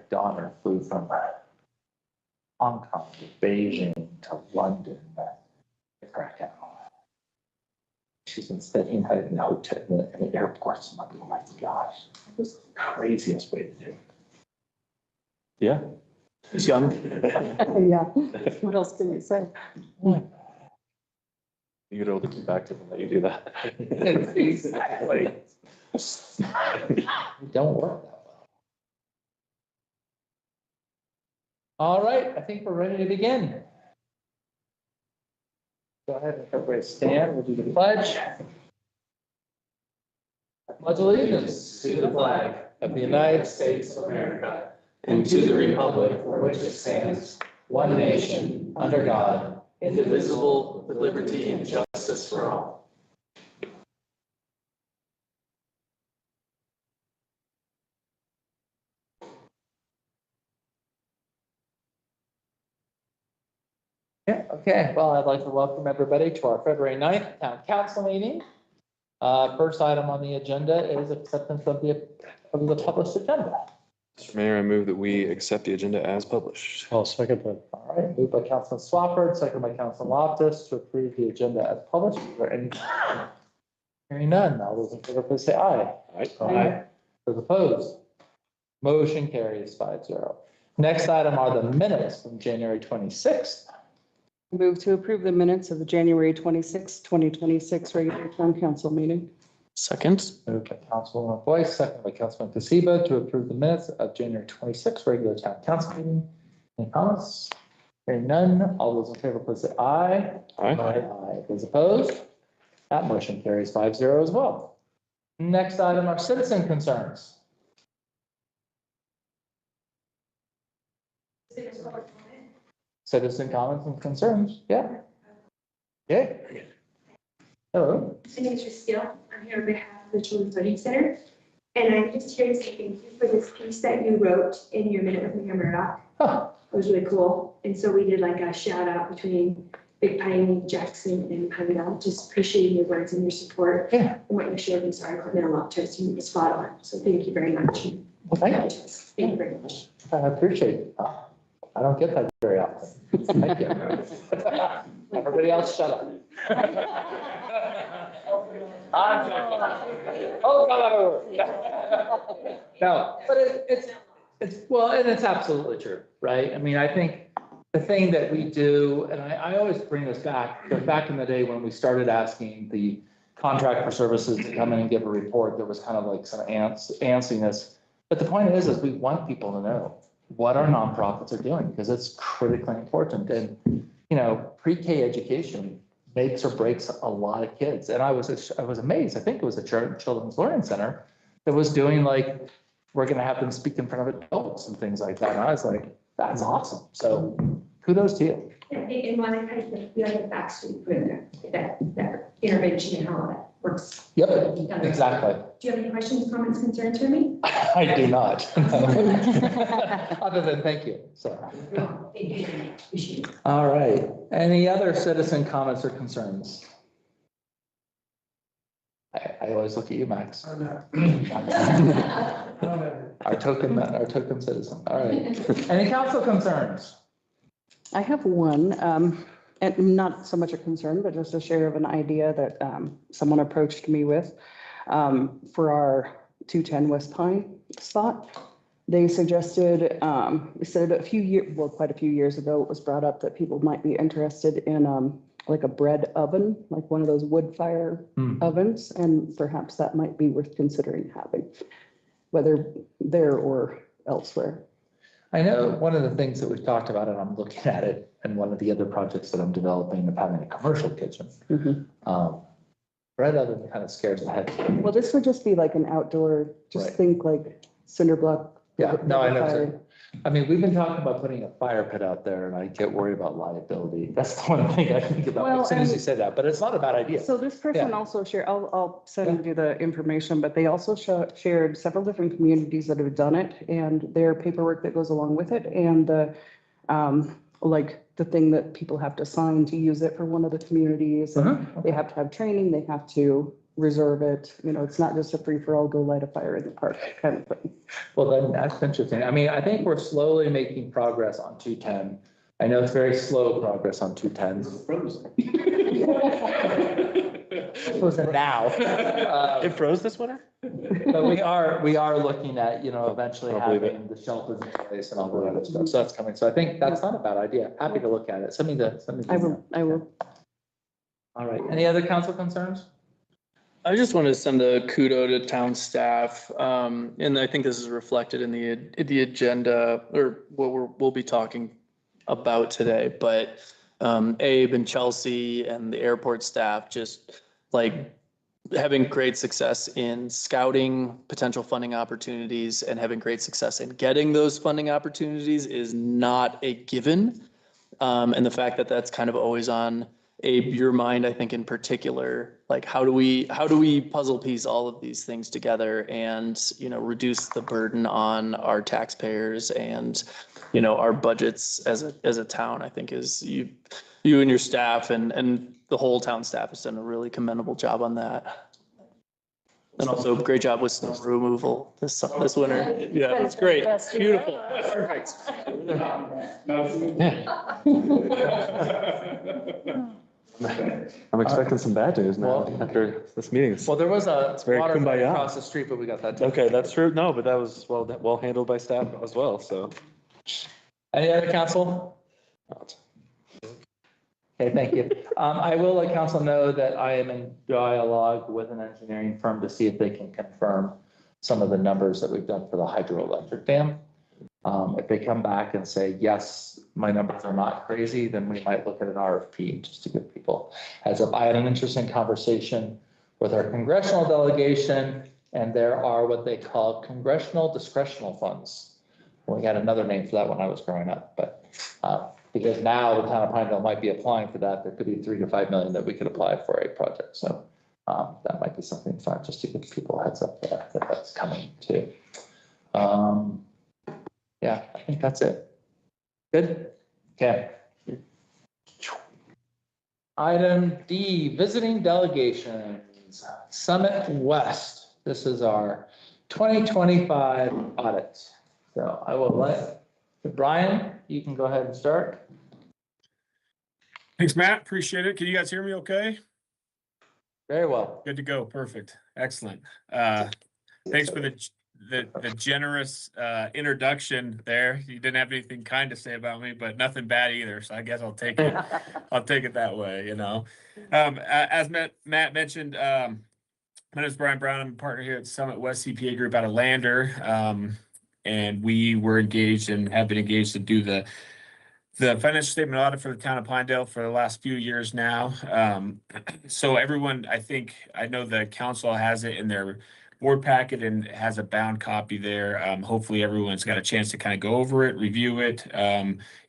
daughter flew from Hong Kong to Beijing to London to Krakow. She's been staying in a hotel in the airports. I'm like, oh my gosh, it was the craziest way to do it. Yeah. She's young. Yeah. What else can you say? You get older, back to them, let you do that. Exactly. Don't work that well. All right, I think we're ready to begin. Go ahead and everybody stand. We'll do the pledge. I pledge allegiance to the flag of the United States of America and to the republic for which it stands, one nation, under God, indivisible, with liberty and justice for all. Yeah, okay. Well, I'd like to welcome everybody to our February 9th Town Council meeting. First item on the agenda is acceptance of the published agenda. Mr. Mayor, I move that we accept the agenda as published. I'll second that. All right, moved by Councilman Swafford, second by Councilman Loftus to approve the agenda as published. Is there any? Hearing none. All those in favor, please say aye. Aye. Those opposed? Motion carries 5-0. Next item are the minutes from January 26th. Move to approve the minutes of the January 26, 2026 regular town council meeting. Second. Moved by Councilwoman Boyce, second by Councilman Casiba to approve the minutes of January 26th regular town council meeting. Any comments? Hearing none. All those in favor, please say aye. Aye. Those opposed? That motion carries 5-0 as well. Next item are citizen concerns. Citizen comments and concerns, yeah. Yeah. Hello. My name is Rastille. I'm here on behalf of the Children's Learning Center. And I'm just here to say thank you for this piece that you wrote in your Minute with Mayor Murdoch. Huh. It was really cool. And so we did like a shout out between Big Piney, Jackson, and Pinedale. Just appreciating your words and your support. Yeah. And what you shared in this article meant a lot to us. You were spot on. So thank you very much. Well, thank you. Thank you very much. I appreciate it. I don't get that very often. Thank you. Everybody else shut up. No, but it's well, and it's absolutely true, right? I mean, I think the thing that we do, and I always bring this back, but back in the day when we started asking the contract for services to come in and give a report, there was kind of like some antsiness. But the point is we want people to know what our nonprofits are doing because it's critically important. And, you know, pre-K education makes or breaks a lot of kids. And I was amazed. I think it was a Children's Learning Center that was doing like, we're going to have them speak in front of adults and things like that. And I was like, that's awesome. So kudos to you. And one, I kind of feel like a backstory for that intervention and how that works. Yep, exactly. Do you have any questions, comments, concerns for me? I do not. Other than thank you. So. Thank you. Appreciate it. All right. Any other citizen comments or concerns? I always look at you, Max. Our token citizen. All right. Any council concerns? I have one, and not so much a concern, but just a share of an idea that someone approached me with for our 210 West Pine spot. They suggested, quite a few years ago, it was brought up that people might be interested in like a bread oven, like one of those wood fire ovens, and perhaps that might be worth considering having, whether there or elsewhere. I know one of the things that we've talked about, and I'm looking at it, and one of the other projects that I'm developing of having a commercial kitchen. Bread oven kind of scares the heck out of me. Well, this would just be like an outdoor, just Right. think like cinder block. Yeah, no, I know. fire. I mean, we've been talking about putting a fire pit out there and I get worried about liability. That's the one thing I think about Well, as soon as you and- say that, but it's not a bad idea. So this person Yeah. also shared, I'll send you the information, but they also shared several different communities that have done it and their paperwork that goes along with it. And the, like the thing that people have to sign to use it for one of the communities. And they have to have training, they have to reserve it. You know, it's not just a free for all, go light a fire in the park kind of thing. Well, then that's interesting. I mean, I think we're slowly making progress on 210. I know it's very slow progress on 210. Frozen now. It froze this winter? But we are looking at, you know, eventually I'll believe it. having the shelters in place and all that other stuff. So that's coming. So I think that's not a bad idea. Happy to look at it. Send me the. I will. All right. Any other council concerns? I just want to send a kudo to town staff, and I think this is reflected in the agenda or what we'll be talking about today. But Abe and Chelsea and the airport staff just like having great success in scouting potential funding opportunities and having great success in getting those funding opportunities is not a given. And the fact that that's kind of always on Abe, your mind, I think in particular, like how do we puzzle piece all of these things together and, you know, reduce the burden on our taxpayers and, you know, our budgets as a town, I think is you and your staff and the whole town staff has done a really commendable job on that. And also great job with snow removal this winter. Yeah, it's great. Beautiful. Perfect. I'm expecting some bad news now Well- after this meeting. Well, there was a very water main kumbaya. across the street, but we got that. taken Okay, that's true. No, but that was well handled by staff as well, so. Any other council? Okay, thank you. I will let council know that I am in dialogue with an engineering firm to see if they can confirm some of the numbers that we've done for the hydroelectric dam. If they come back and say, yes, my numbers are not crazy, then we might look at an RFP just to give people heads up. I had an interesting conversation with our congressional delegation, and there are what they call congressional discretional funds. We had another name for that when I was growing up, but because now the town of Pinedale might be applying for that, there could be 3 to 5 million that we could apply for a project. So that might be something fun just to give people a heads up there that that's coming too. Yeah, I think that's it. Good. Okay. Item D, visiting delegations, Summit West. This is our 2025 audit. So I will let Brian, you can go ahead and start. Thanks, Matt. Appreciate it. Can you guys hear me okay? Very well. Good to go. Perfect. Excellent. Thanks for the generous introduction there. You didn't have anything kind to say about me, but nothing bad either. So I guess I'll take it. I'll take it that way, you know. As Matt mentioned, my name is Brian Brown. I'm a partner here at Summit West CPA Group out of Lander. And we were engaged and have been engaged to do the financial statement audit for the town of Pinedale for the last few years now. So everyone, I know the council has it in their board packet and has a bound copy there. Hopefully everyone's got a chance to kind of go over it, review it.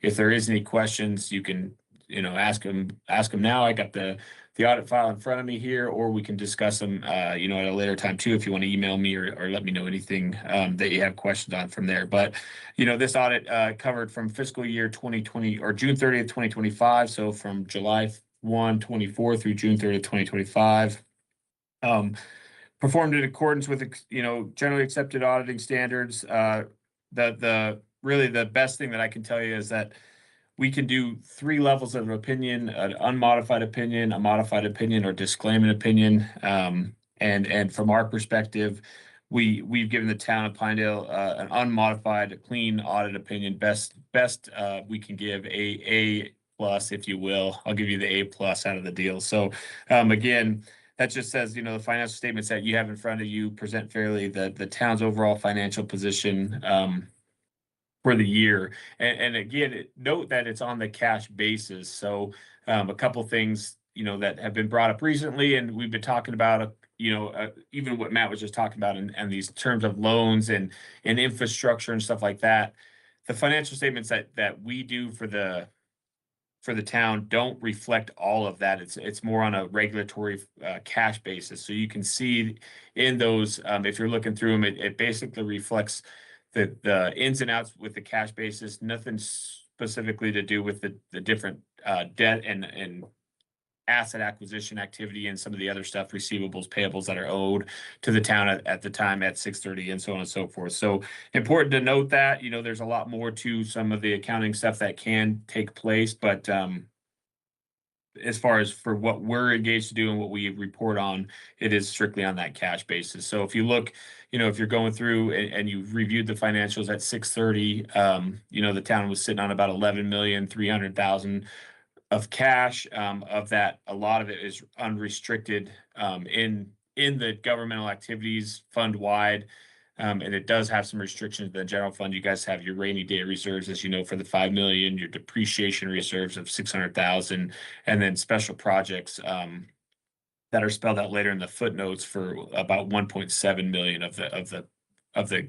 If there is any questions, you can, you know, ask them now. I got the audit file in front of me here, or we can discuss them, you know, at a later time too, if you want to email me or let me know anything that you have questions on from there. But, you know, this audit covered from fiscal year 2020 or June 30th, 2025. So from July 1, 24 through June 30th, 2025. Performed in accordance with, you know, generally accepted auditing standards. Really the best thing that I can tell you is that we can do 3 levels of opinion: an unmodified opinion, a modified opinion, or disclaiming opinion. And from our perspective, we've given the town of Pinedale an unmodified, clean audit opinion. Best we can give a plus, if you will. I'll give you the A+ out of the deal. So again, that just says, you know, the financial statements that you have in front of you present fairly the town's overall financial position for the year. And again, note that it's on the cash basis. So a couple things, you know, that have been brought up recently, and we've been talking about, you know, even what Matt was just talking about and these terms of loans and infrastructure and stuff like that. The financial statements that we do for the town don't reflect all of that. It's more on a regulatory cash basis. So you can see in those, if you're looking through them, it basically reflects the ins and outs with the cash basis, nothing specifically to do with the different debt and asset acquisition activity and some of the other stuff, receivables, payables that are owed to the town at the time at 6:30 and so on and so forth. So important to note that, there's a lot more to some of the accounting stuff that can take place, but as far as for what we're engaged to do and what we report on, it is strictly on that cash basis. So if you look, if you're going through and you've reviewed the financials at 6:30, the town was sitting on about 11,300,000 of cash. Of that, a lot of it is unrestricted in the governmental activities fund wide. And it does have some restrictions. The general fund, you guys have your rainy day reserves, as you know, for the 5 million, your depreciation reserves of 600,000, and then special projects that are spelled out later in the footnotes for about 1.7 million of the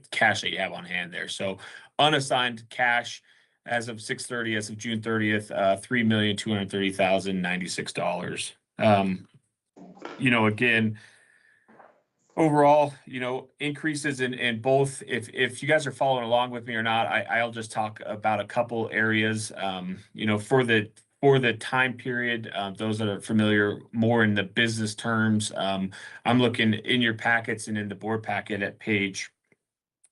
cash that you have on hand there. So unassigned cash as of 6:30, as of June 30th, $3,230,096. Again, overall, increases in both. If you guys are following along with me or not, I'll just talk about a couple areas. For the time period, those that are familiar more in the business terms, I'm looking in your packets and in the board packet at page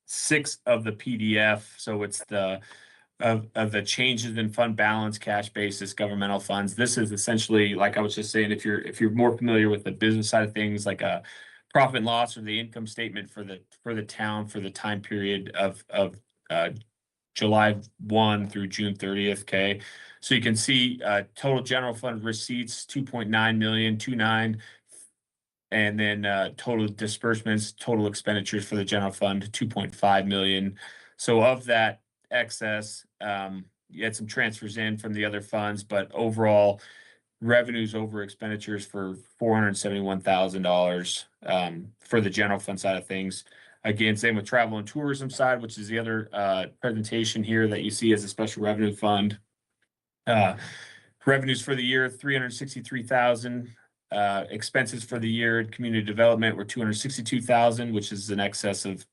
6 of the PDF. So it's of the changes in fund balance, cash basis, governmental funds. This is essentially, like I was just saying, if you're more familiar with the business side of things, like a profit and loss or the income statement for the town for the time period of July 1 through June 30th. Okay. So you can see total general fund receipts, 2.9 million, 29. And then total disbursements, total expenditures for the general fund, 2.5 million. So of that excess, you had some transfers in from the other funds, but overall revenues over expenditures for $471,000 for the general fund side of things. Again, same with travel and tourism side, which is the other presentation here that you see as a special revenue fund. Revenues for the year, 363,000. Expenses for the year in community development were 262,000, which is in excess of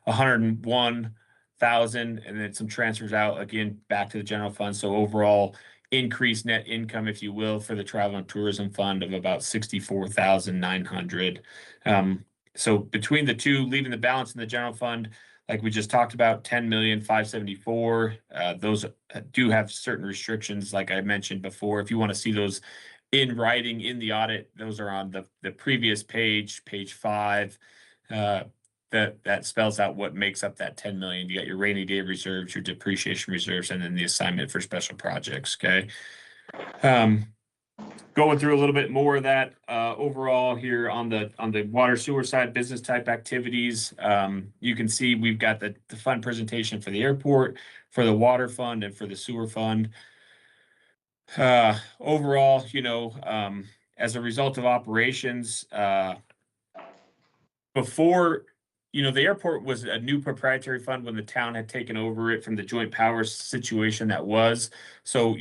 101,000, and then some transfers out again back to the general fund. So overall increased net income, if you will, for the travel and tourism fund of about 64,900. So between the two, leaving the balance in the general fund, like we just talked about, 10,574,000. Those do have certain restrictions, like I mentioned before. If you want to see those in writing in the audit, those are on the previous page 5. That spells out what makes up that 10 million. You got your rainy day reserves, your depreciation reserves, and then the assignment for special projects. Okay. Going through a little bit more of that overall here on the water sewer side, business type activities. You can see we've got the fund presentation for the airport, for the water fund, and for the sewer fund. Overall, as a result of operations, before, the airport was a new proprietary fund when the town had taken over it from the joint powers situation that was. So,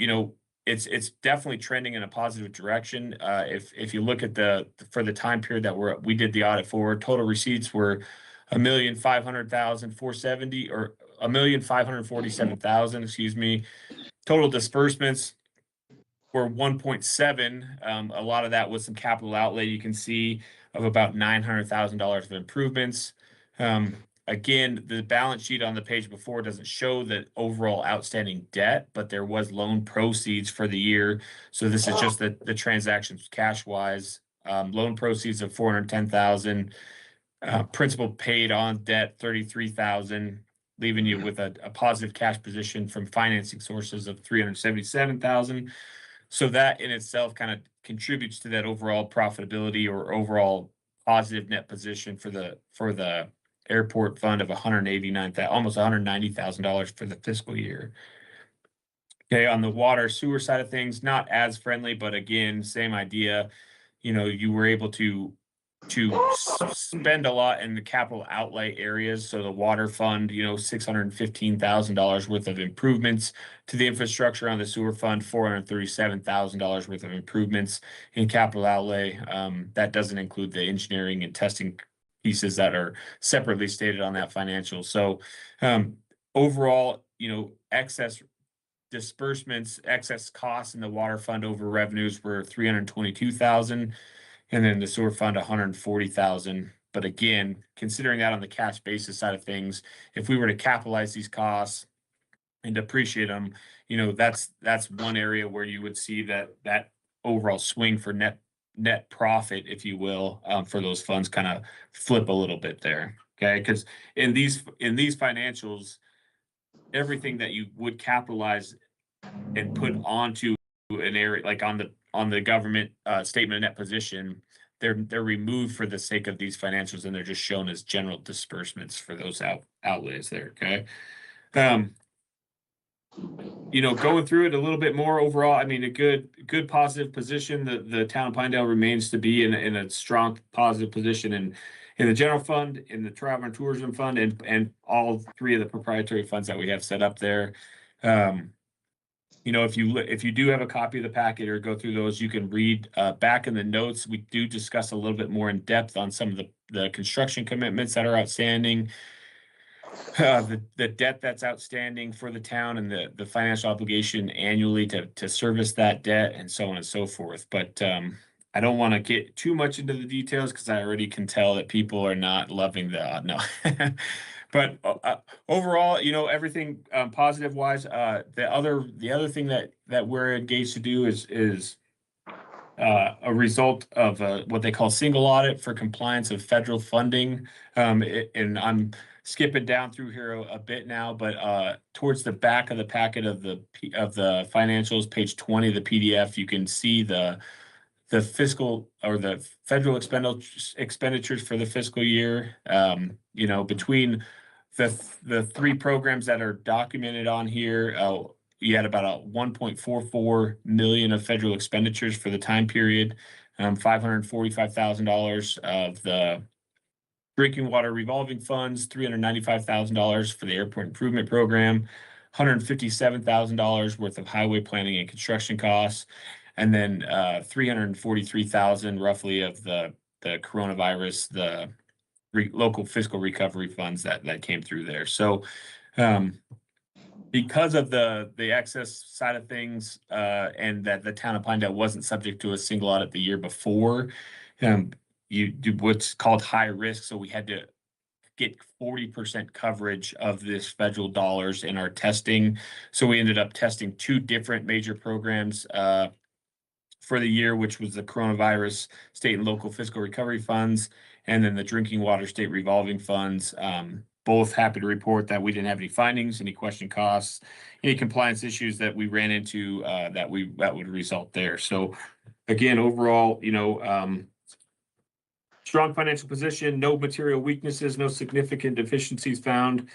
it's definitely trending in a positive direction. If you look at for the time period that we did the audit for, total receipts were 1,500,470 or 1,547,000, excuse me. Total disbursements were 1.7. A lot of that was some capital outlay. You can see of about $900,000 of improvements. Again, the balance sheet on the page before doesn't show the overall outstanding debt, but there was loan proceeds for the year. So this is just the transactions cash wise. Loan proceeds of 410,000. Principal paid on debt 33,000, leaving you with a positive cash position from financing sources of 377,000. So that in itself kind of contributes to that overall profitability or overall positive net position for the airport fund of almost $190,000 for the fiscal year. Okay, on the water sewer side of things, not as friendly, but again, same idea. You were able to spend a lot in the capital outlay areas. So the water fund, $615,000 worth of improvements to the infrastructure. On the sewer fund, $437,000 worth of improvements in capital outlay. That doesn't include the engineering and testing pieces that are separately stated on that financial. So overall, excess disbursements, excess costs in the water fund over revenues were 322,000. And then the sewer fund, 140,000. But again, considering that on the cash basis side of things, if we were to capitalize these costs and depreciate them, you know, that's one area where you would see that overall swing for net profit, if you will, for those funds kind of flip a little bit there. Okay, because in these financials, everything that you would capitalize and put onto an area like on the government statement of net position, they're removed for the sake of these financials, and they're just shown as general disbursements for those outlays there. Okay. You know, going through it a little bit more overall, I mean, a good positive position. The town of Pinedale remains to be in a strong positive position in the general fund, in the travel and tourism fund, and all three of the proprietary funds that we have set up there. You know, if you do have a copy of the packet or go through those, you can read back in the notes. We do discuss a little bit more in depth on some of the construction commitments that are outstanding, the debt that's outstanding for the town, and the financial obligation annually to service that debt, and so on and so forth. But I don't want to get too much into the details because I already can tell that people are not loving no. But overall, you know, everything positive wise. The other thing that we're engaged to do is a result of what they call single audit for compliance of federal funding. And I'm skipping down through here a bit now, but towards the back of the packet of the financials, page 20 of the PDF, you can see the fiscal or the federal expenditures for the fiscal year. You know, between the three programs that are documented on here, you had about a 1.44 million of federal expenditures for the time period, $545,000 of the drinking water revolving funds, $395,000 for the airport improvement program, $157,000 worth of highway planning and construction costs, and then 343,000 roughly of the coronavirus, the local fiscal recovery funds that came through there. So because of the excess side of things, and that the town of Pinedale wasn't subject to a single audit the year before, you do what's called high risk. So we had to get 40% coverage of this federal dollars in our testing. So we ended up testing two different major programs for the year, which was the coronavirus state and local fiscal recovery funds, and then the drinking water state revolving funds. Both happy to report that we didn't have any findings, any question costs, any compliance issues that we ran into that would result there. So again, overall, you know, strong financial position, no material weaknesses, no significant deficiencies found.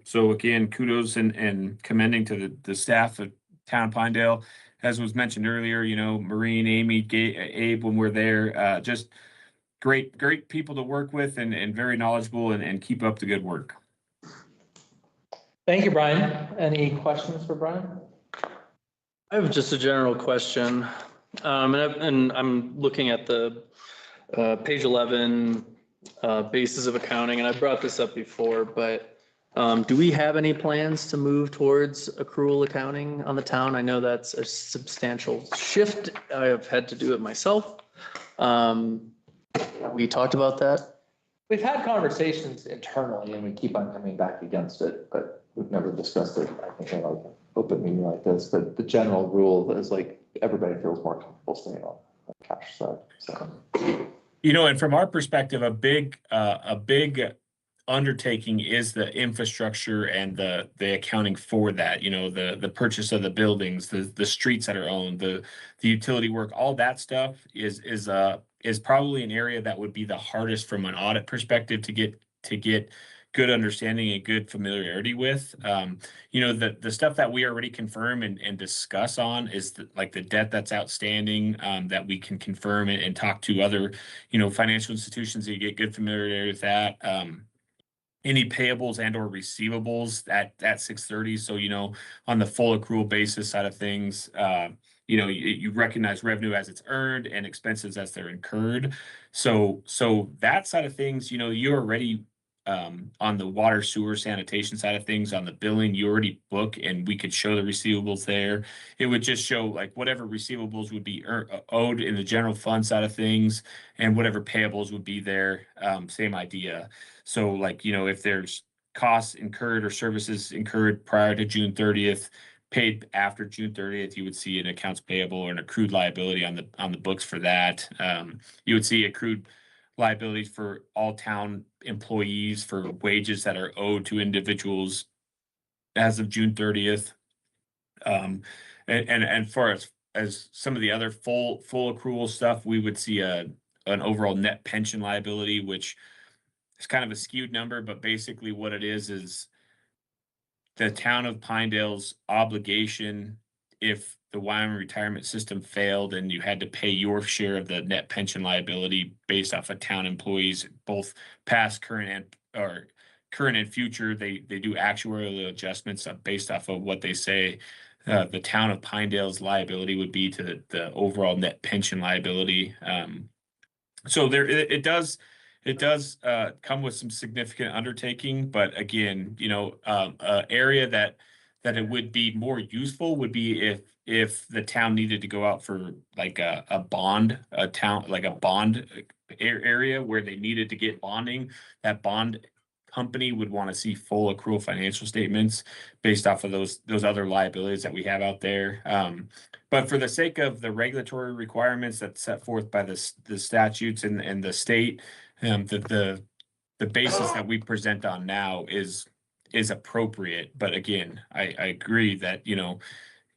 So again, kudos and commending to the staff of town of Pinedale. As was mentioned earlier, you know, Maureen, Amy, Abe, when we're there, just great people to work with and very knowledgeable, and keep up the good work. Thank you, Brian. Any questions for Brian? I have just a general question. And I'm looking at the page 11 basis of accounting, and I brought this up before, but do we have any plans to move towards accrual accounting on the town? I know that's a substantial shift. I have had to do it myself. We talked about that. We've had conversations internally and we keep on coming back against it, but we've never discussed it, I think, in an open meeting like this. But the general rule is like everybody feels more comfortable staying on the cash side. So, you know, and from our perspective, a big undertaking is the infrastructure and the accounting for that. You know, the purchase of the buildings, the streets that are owned, the utility work, all that stuff is probably an area that would be the hardest from an audit perspective to get good understanding and good familiarity with. You know, the stuff that we already confirm and discuss on is like the debt that's outstanding, that we can confirm and talk to other, you know, financial institutions to get good familiarity with that. Any payables and or receivables at 630. So, you know, on the full accrual basis side of things, you know, you recognize revenue as it's earned and expenses as they're incurred. So that side of things, you know, you're already on the water sewer sanitation side of things, on the billing, you already book and we could show the receivables there. It would just show like whatever receivables would be owed in the general fund side of things and whatever payables would be there. Same idea. So like, if there's costs incurred or services incurred prior to June 30th, paid after June 30th, you would see an accounts payable or an accrued liability on the books for that. You would see accrued liabilities for all town employees for wages that are owed to individuals as of June 30th. And for as some of the other full accrual stuff, we would see an overall net pension liability, which is kind of a skewed number, but basically what it is the town of Pinedale's obligation if the Wyoming retirement system failed and you had to pay your share of the net pension liability based off of town employees, both past, current, and future. They do actuarial adjustments based off of what they say the town of Pinedale's liability would be to the overall net pension liability. So it does come with some significant undertaking, but again, area that it would be more useful would be if the town needed to go out for like a bond, area where they needed to get bonding. That bond company would want to see full accrual financial statements based off of those other liabilities that we have out there. But for the sake of the regulatory requirements that's set forth by the statutes and the state, the basis that we present on now is appropriate. But again, I agree that,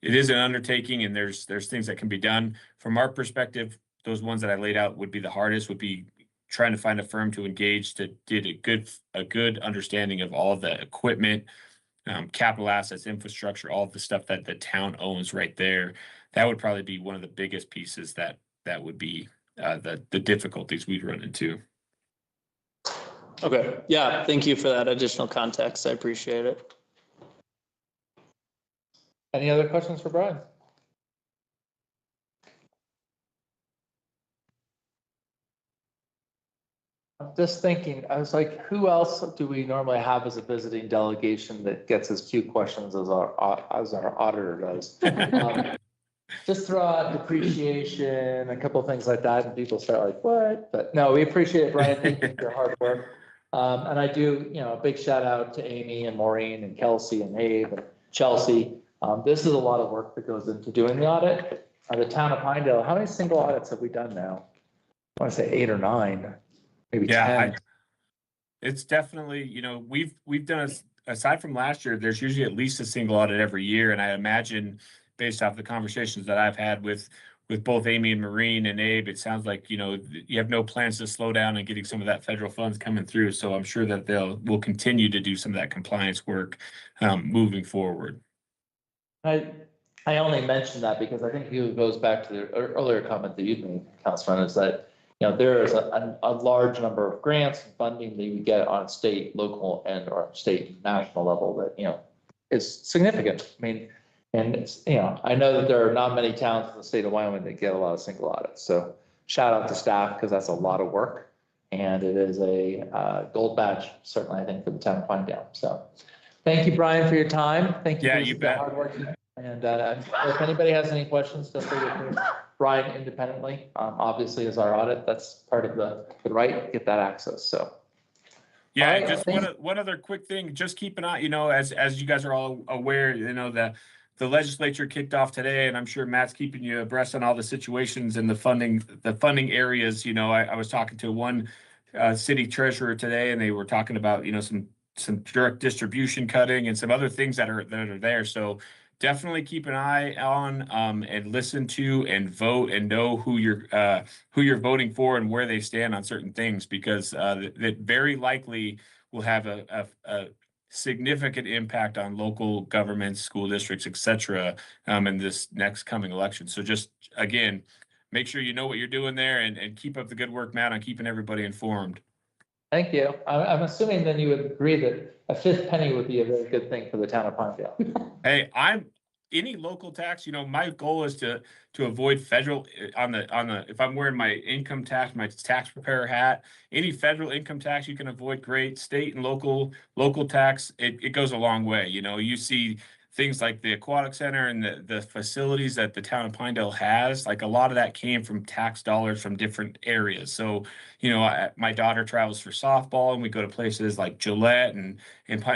it is an undertaking and there's things that can be done. From our perspective, those ones that I laid out would be the hardest, would be trying to find a firm to engage to get a good understanding of all the equipment, capital assets, infrastructure, all of the stuff that the town owns right there. That would probably be one of the biggest pieces that would be the difficulties we'd run into. Okay, yeah, thank you for that additional context. I appreciate it. Any other questions for Brian? I'm just thinking, I was like, who else do we normally have as a visiting delegation that gets as few questions as our auditor does? Just throw out depreciation, a couple of things like that, and people start like, what? But no, we appreciate it, Brian. Thank you for your hard work. And I do, a big shout out to Amy and Maureen and Kelsey and Abe and Chelsea. This is a lot of work that goes into doing the audit. The town of Pinedale, how many single audits have we done now? I want to say 8 or 9, maybe 10. It's definitely, we've done, aside from last year, there's usually at least a single audit every year. And I imagine based off the conversations that I've had with both Amy and Maureen and Abe, it sounds like, you have no plans to slow down and getting some of that federal funds coming through. So I'm sure that will continue to do some of that compliance work moving forward. I only mention that because I think it goes back to the earlier comment that you made, Councilman, is that, there is a large number of grants and funding that you get on state, local, and or state, national level that, is significant. I mean, and it's, I know that there are not many towns in the state of Wyoming that get a lot of single audits. So shout out to staff because that's a lot of work. And it is a gold badge, certainly, I think, for the town of Pinedale. So thank you, Brian, for your time. Thank you Yeah, for you the bet. hard work. And if anybody has any questions, feel free to Brian independently. Obviously, as our audit, that's part of the right to get that access. So. Yeah, All right, just one other quick thing. Just keep an eye, as you guys are all aware, the legislature kicked off today, and I'm sure Matt's keeping you abreast on all the situations and the funding areas. I was talking to one city treasurer today, and they were talking about some direct distribution cutting and some other things that are there. So definitely keep an eye on and listen to and vote and know who you're voting for and where they stand on certain things, because that very likely will have a significant impact on local governments, school districts, et cetera, in this next coming election. So just, again, make sure you know what you're doing there and keep up the good work, Matt, on keeping everybody informed. Thank you. I'm assuming then you would agree that a fifth penny would be a very good thing for the town of Pinedale. Hey, any local tax, my goal is to avoid federal if I'm wearing my income tax, my tax preparer hat, any federal income tax you can avoid, great. State and local tax, it goes a long way. You see things like the aquatic center and the facilities that the town of Pinedale has, like a lot of that came from tax dollars from different areas. So, my daughter travels for softball and we go to places like Gillette and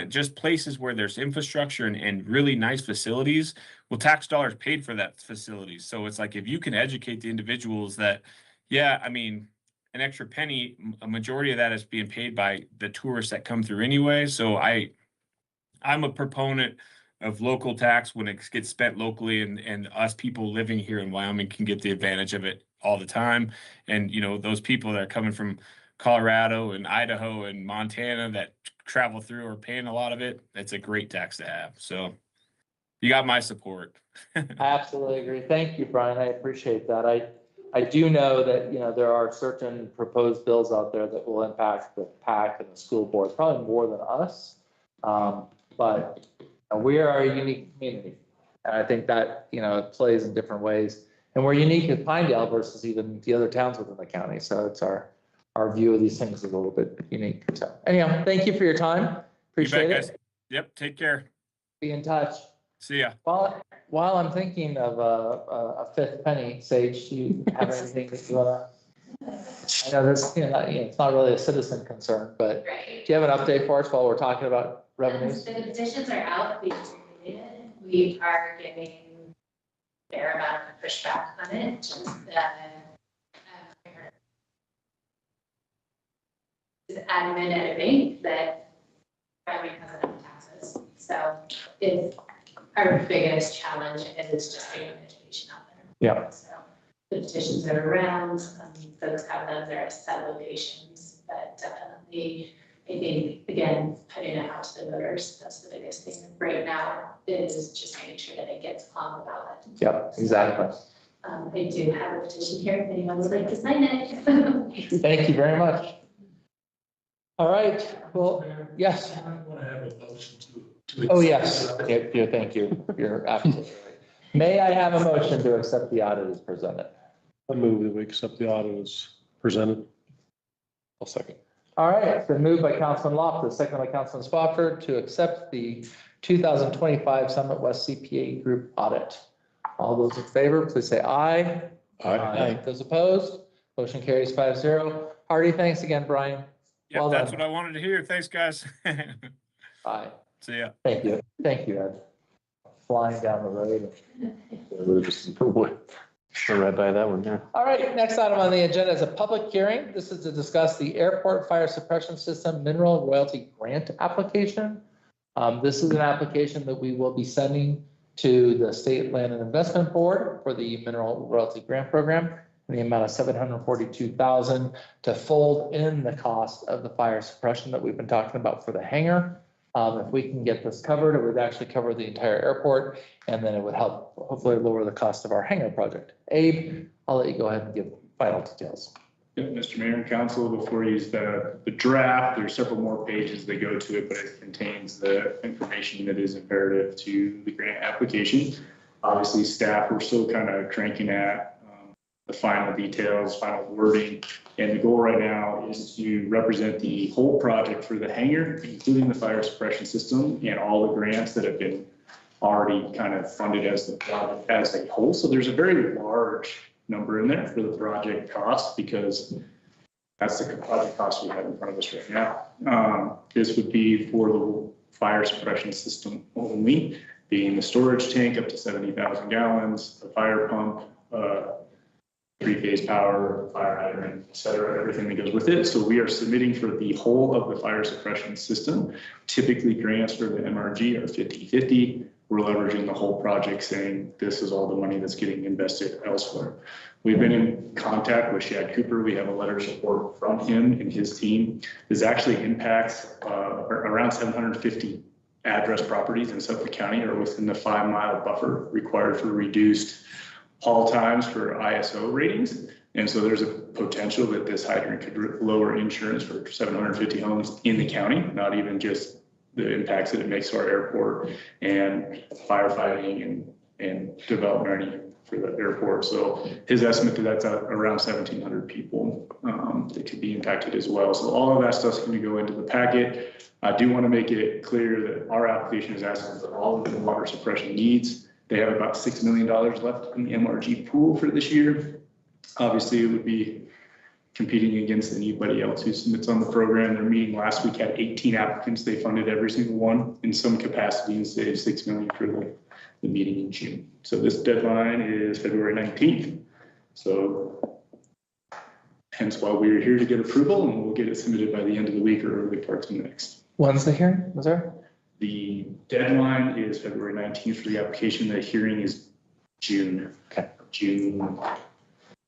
just places where there's infrastructure and really nice facilities. Well, tax dollars paid for that facility. So it's like, if you can educate the individuals that, yeah, I mean, an extra penny, a majority of that is being paid by the tourists that come through anyway. So I'm a proponent of local tax when it gets spent locally, and us people living here in Wyoming can get the advantage of it all the time. And, those people that are coming from Colorado and Idaho and Montana that travel through are paying a lot of it. It's a great tax to have. So you got my support. I absolutely agree. Thank you, Brian. I appreciate that. I do know that, there are certain proposed bills out there that will impact the PAC and the school board, probably more than us. But we are a unique community. And I think that, it plays in different ways. And we're unique at Pinedale versus even the other towns within the county. So it's our view of these things is a little bit unique. So anyhow, thank you for your time. Appreciate it. Guys. Yep. Take care. Be in touch. See ya. While I'm thinking of a fifth penny, Sage, do you have anything that you wanna? I know this, it's not really a citizen concern, but Right. do you have an update for us while we're talking about revenues? So the petitions are out, we circulated, we are getting a fair amount of pushback on it, just is admin at a bank that Wyoming has enough taxes. So it's our biggest challenge is just getting education out there. Yeah. So the petitions are around, folks have them, they're at set locations, but definitely I think, again, putting it out to the voters, that's the biggest thing right now, is just making sure that it gets on the ballot. Yep, exactly. I do have a petition here, if anyone would like to sign it. Thank you very much. All right, well, yes. I want to have a motion to. Oh, yes, yeah, thank you. You're absolutely right. May I have a motion to accept the audit as presented? I move that we accept the audit as presented. I'll second. All right, it's been moved by Councilman Loftus, second by Councilman Spofford to accept the 2025 Summit West CPA Group audit. All those in favor, please say aye. Aye. Those opposed, motion carries 5-0. Hardy, thanks again, Brian. Yep, Well that's done. what I wanted to hear. Thanks, guys. Bye. See ya. Thank you. Thank you, Ed. Flying down the road. Sure, right by that one, yeah. All right, next item on the agenda is a public hearing. This is to discuss the airport fire suppression system mineral royalty grant application. This is an application that we will be sending to the State Land and Investment Board for the mineral royalty grant program in the amount of $742,000 to fold in the cost of the fire suppression that we've been talking about for the hangar. If we can get this covered, it would actually cover the entire airport, and then it would help hopefully lower the cost of our hangar project. Abe, I'll let you go ahead and give final details. Yep, Mr. Mayor and Council, before you use the draft, there's several more pages that go to it, but it contains the information that is imperative to the grant application. Obviously, staff, we're still kind of cranking at the final details, final wording. And the goal right now is to represent the whole project for the hangar, including the fire suppression system and all the grants that have been already kind of funded as the project as a whole. So there's a very large number in there for the project cost, because that's the project cost we have in front of us right now. This would be for the fire suppression system only, being the storage tank up to 70,000 gallons, the fire pump, 3-phase power, fire hydrant, et cetera, everything that goes with it. So we are submitting for the whole of the fire suppression system. Typically grants for the MRG are 50-50. We're leveraging the whole project, saying this is all the money that's getting invested elsewhere. We've been in contact with Shad Cooper. We have a letter of support from him and his team. This actually impacts around 750 address properties in Suffolk County are within the 5-mile buffer required for reduced haul times for ISO ratings. And so there's a potential that this hydrant could lower insurance for 750 homes in the county, not even just the impacts that it makes to our airport and firefighting and and development or anything for the airport. So his estimate that's around 1,700 people that could be impacted as well. So all of that stuff's going to go into the packet. I do want to make it clear that our application is asking for all of the water suppression needs. They have about $6 million left in the MRG pool for this year. Obviously, it would be competing against anybody else who submits on the program. Their meeting last week had 18 applicants. They funded every single one in some capacity and saved $6 million for the meeting in June. So this deadline is February 19th. So hence why we're here to get approval, and we'll get it submitted by the end of the week or early parts of next. When's the hearing? Was there? The deadline is February 19th for the application. The hearing is June. Okay. June.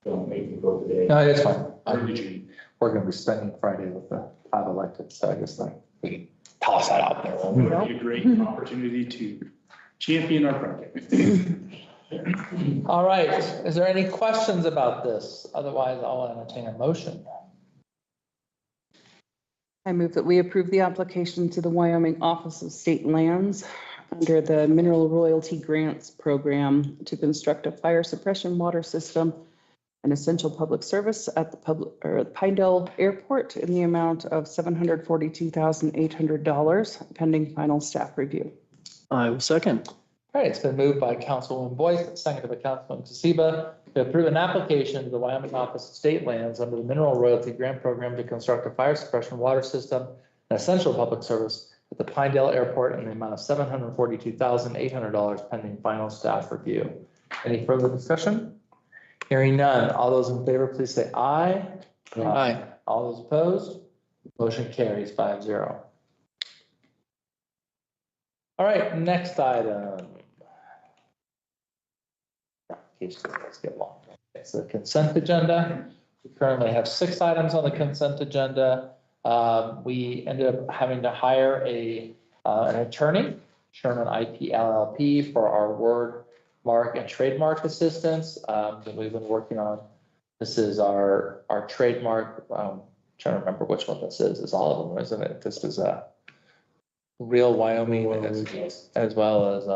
Don't make me go today. No, it's fine. Early June. We're gonna be spending Friday with the 5 elected, so I guess like, we can toss that out there. It'll be a great opportunity to champion our project. All right, is there any questions about this? Otherwise, I'll entertain a motion. I move that we approve the application to the Wyoming Office of State Lands under the Mineral Royalty Grants Program to construct a fire suppression water system and essential public service at the Pinedale Airport in the amount of $742,800 pending final staff review. I will second. All right, it's been moved by Councilwoman Boyce, seconded by Councilman Kasiba, to approve an application to the Wyoming Office of State Lands under the Mineral Royalty Grant Program to construct a fire suppression water system and essential public service at the Pinedale Airport in the amount of $742,800 pending final staff review. Any further discussion? Hearing none. All those in favor, please say aye. Aye. All those opposed? Motion carries 5-0. All right, next item. Let's get long. It's the consent agenda. We currently have 6 items on the consent agenda. We ended up having to hire an attorney, Sherman IP LLP, for our word, mark, and trademark assistance that we've been working on. This is our trademark. Trying to remember which one this is. It's all of them, isn't it? This is a real Wyoming as well as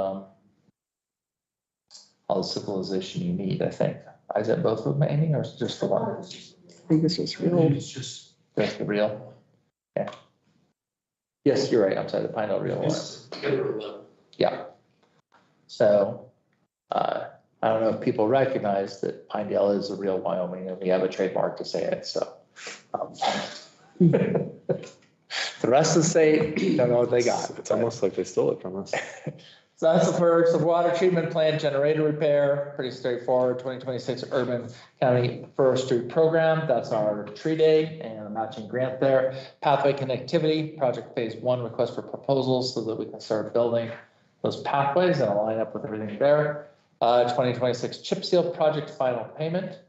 all the civilization you need, I think. Is it both of them, Amy, or is it just the one? I think it's just real. Just the real. Yeah. Yes, you're right. I'm sorry, the Pinedale Real was. Yeah. So, I don't know if people recognize that Pinedale is a real Wyoming and we have a trademark to say it, so. The rest of the state, don't know what they got. It's almost like they stole it from us. So that's the first, the water treatment plant generator repair, pretty straightforward, 2026 Urban County Forestry Program. That's our tree day and a matching grant there. Pathway connectivity, project phase 1, request for proposals so that we can start building those pathways and align up with everything there. 2026 chip seal project final payment,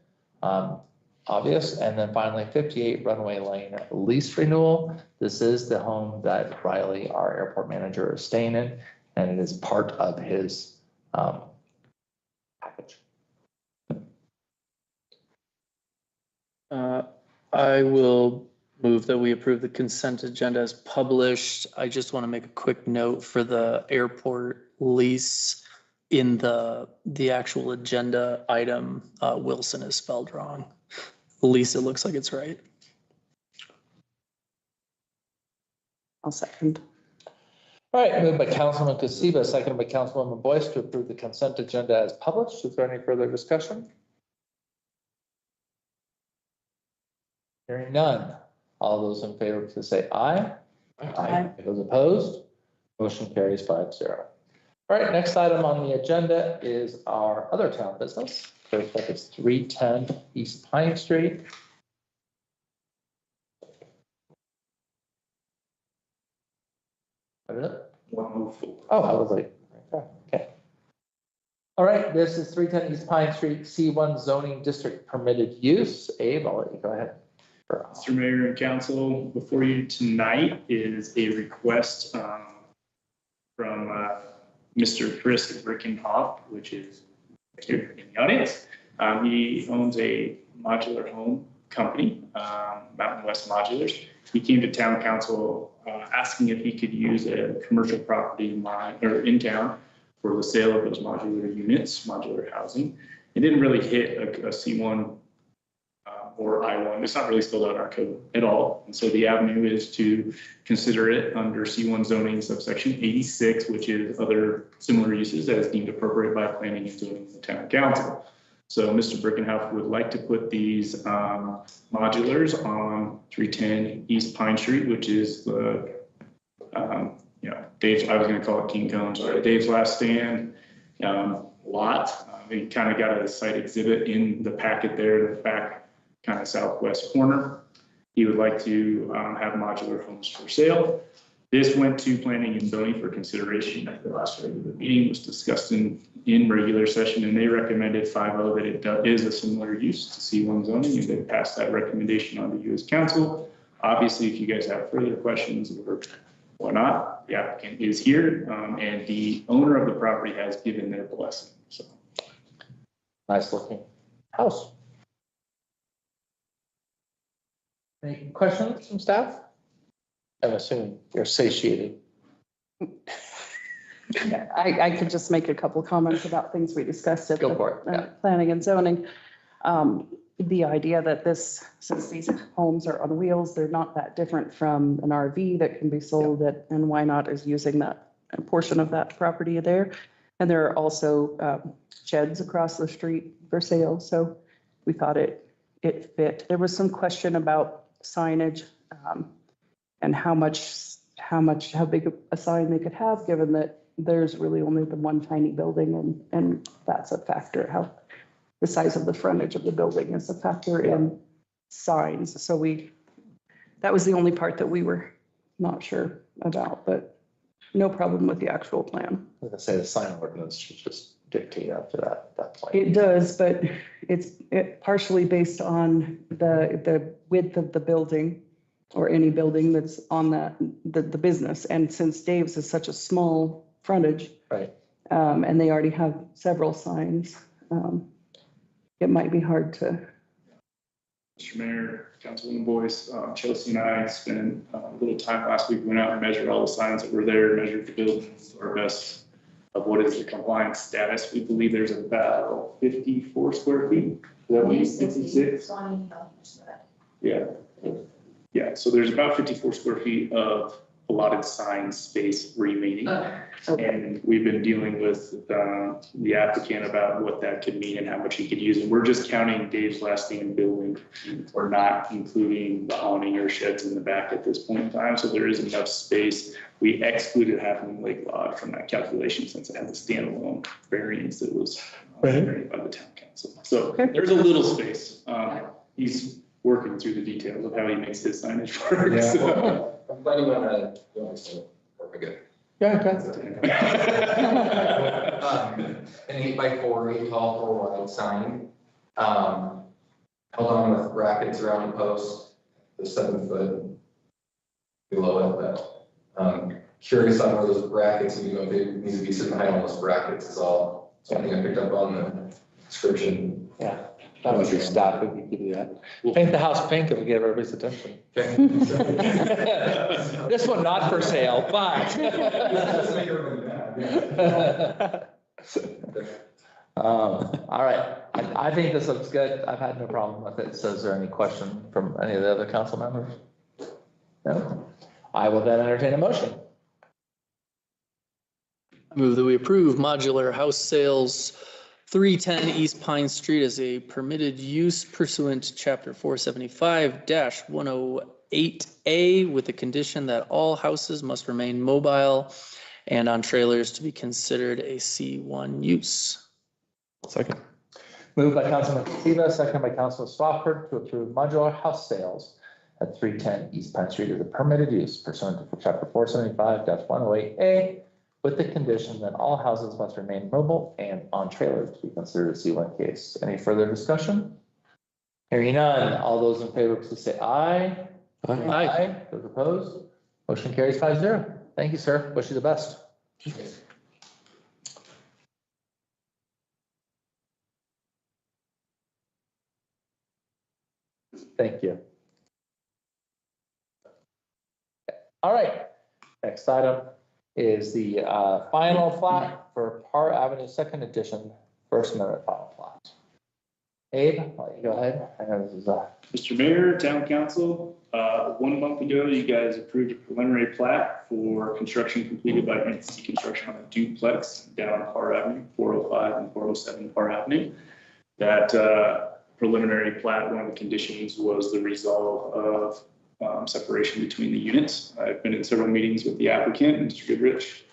obvious. And then finally 58 Runway Lane lease renewal. This is the home that Riley, our airport manager, is staying in. And it is part of his package. I will move that we approve the consent agenda as published. I just want to make a quick note for the airport lease. In the actual agenda item, Wilson is spelled wrong. Lease, it looks like it's right. I'll second. All right, moved by Councilman Kasiba, seconded by Councilwoman Boyce to approve the consent agenda as published. Is there any further discussion? Hearing none. All those in favor, please say aye. Aye. Those opposed? Motion carries 5-0. All right, next item on the agenda is our other town business. First up is 310 East Pine Street. What is it? Oh, I was like, okay. All right, this is 310 East Pine Street, C1 zoning district permitted use. Abe, I'll let you go ahead. Mr. Mayor and Council, before you tonight is a request from Mr. Chris Brickenhoff, which is here in the audience. He owns a modular home company, Mountain West Modulars. He came to town council asking if he could use a commercial property in town for the sale of those modular units, modular housing. It didn't really hit a C1 or I1. It's not really spelled out in our code at all. And so the avenue is to consider it under C1 zoning subsection 86, which is other similar uses as deemed appropriate by planning and zoning the town council. So Mr. Brickenhoff would like to put these modulars on 310 East Pine Street, which is the, Dave's, I was going to call it King Cone, sorry, Dave's Last Stand lot. We kind of got a site exhibit in the packet there, the back kind of southwest corner. He would like to have modular homes for sale. This went to planning and zoning for consideration at the last regular meeting, was discussed in regular session, and they recommended 5-0 that it is a similar use to C1 zoning, and they passed that recommendation on to you as council. Obviously, if you guys have further questions or whatnot, the applicant is here, and the owner of the property has given their blessing. So, Nice looking house. Any questions from staff? I'm assuming you're satiated. I could just make a couple comments about things we discussed at Go the for it, yeah. planning and zoning. The idea that since these homes are on wheels, they're not that different from an RV that can be sold at, and why not is using that portion of that property there. And there are also sheds across the street for sale. So we thought it fit. There was some question about signage and how big a sign they could have, given that there's really only the one tiny building, and that's a factor. How the size of the frontage of the building is a factor in signs. So that was the only part that we were not sure about, but no problem with the actual plan. I was gonna say the sign ordinance should just dictate after that point. It does, but it's partially based on the width of the building or any building that's on the business. And since Dave's is such a small frontage. Right. And they already have several signs, it might be hard to. Mr. Mayor, Councilwoman Boyce, Chelsea and I spent a little time last week, went out and measured all the signs that were there, measured the buildings to our best of what is the compliance status. We believe there's about 54 square feet. That means 56. Yeah. Yeah, so there's about 54 square feet of allotted sign space remaining. And we've been dealing with the applicant about what that could mean and how much he could use. And we're just counting Dave's Last Stand building. We're not including the awning or sheds in the back at this point in time. So there is enough space. We excluded Half Moon Lake Lodge from that calculation since it had the standalone variance that was generated by the town council. So there's a little space. He's working through the details of how he makes his signage work. Yeah. So. I'm planning on good. Yeah, okay. An 8x4 8 tall 4 wide sign, held on with brackets around the post, the 7 foot below it, but curious on where those brackets, if they need to be sitting high on those brackets is all something I picked up on the description. Yeah. That was your staff who could give you that. Paint the house pink if we get everybody's attention. Okay. This one not for sale, but. All right, I think this looks good. I've had no problem with it. So is there any question from any of the other council members? No? I will then entertain a motion. Move that we approve modular house sales 310 East Pine Street as a permitted use pursuant to chapter 475-108A with the condition that all houses must remain mobile and on trailers to be considered a C1 use. Second. Moved by Councilman Siva, second by Councilman Swafford to approve modular house sales at 310 East Pine Street as a permitted use pursuant to chapter 475-108A with the condition that all houses must remain mobile and on trailers to be considered a C1 case. Any further discussion? Hearing none, all those in favor, please say aye. Aye. Those opposed? Motion carries 5-0. Thank you, sir. Wish you the best. Thank you. All right, next item is the final plat for Parr Avenue, second edition, First Amendment final plat. Abe, I'll let you go ahead. I know this is Mr. Mayor, Town Council, 1 month ago, you guys approved a preliminary plat for construction completed by NC Construction on a duplex down Parr Avenue, 405 and 407 Parr Avenue. That preliminary plat, one of the conditions was the resolve of separation between the units. I've been in several meetings with the applicant, Mr. Goodrich,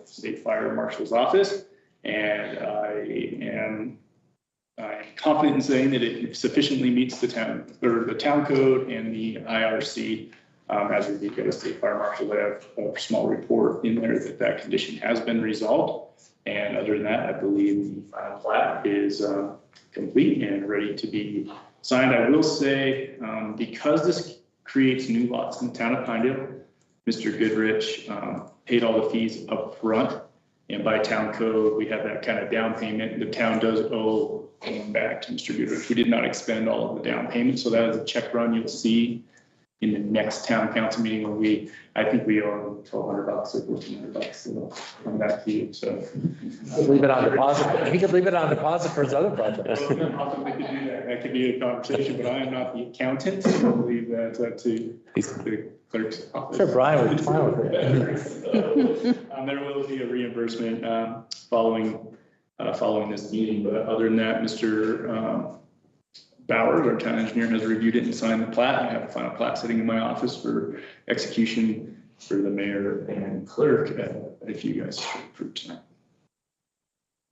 State Fire Marshal's office, and I'm confident in saying that it sufficiently meets the town code and the IRC. As reviewed by the State Fire Marshal, they have a small report in there that condition has been resolved. And other than that, I believe the final plat is complete and ready to be signed. I will say, because this creates new lots in the town of Pinedale, Mr. Goodrich paid all the fees up front. And by town code, we have that kind of down payment. The town does owe going back to Mr. Goodrich. We did not expend all of the down payment. So that is a check run you'll see in the next town council meeting where I think we owe $1,200 or $1,400 so on that fee. So leave it on deposit. He could leave it on deposit for his other projects. well, possibly could do that. That could be a conversation, but I am not the accountant. So I'll leave that to the clerk's office. Sure, Brian would be fine with it. There will be a reimbursement following this meeting, but other than that, Mr. Bowers, our town engineer, has reviewed it and signed the plat. I have a final plat sitting in my office for execution for the mayor and clerk if you guys approve tonight.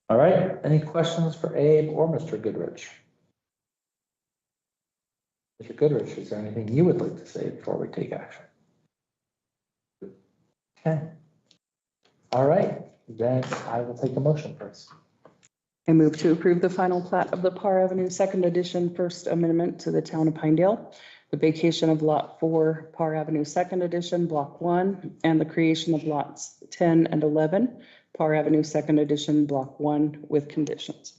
All right, any questions for Abe or Mr. Goodrich? Mr. Goodrich, is there anything you would like to say before we take action? Okay. All right, then I will take a motion first. I move to approve the final plat of the Parr Avenue Second Edition First Amendment to the Town of Pinedale, the vacation of Lot 4, Parr Avenue Second Edition, Block 1, and the creation of Lots 10 and 11, Parr Avenue Second Edition, Block 1, with conditions.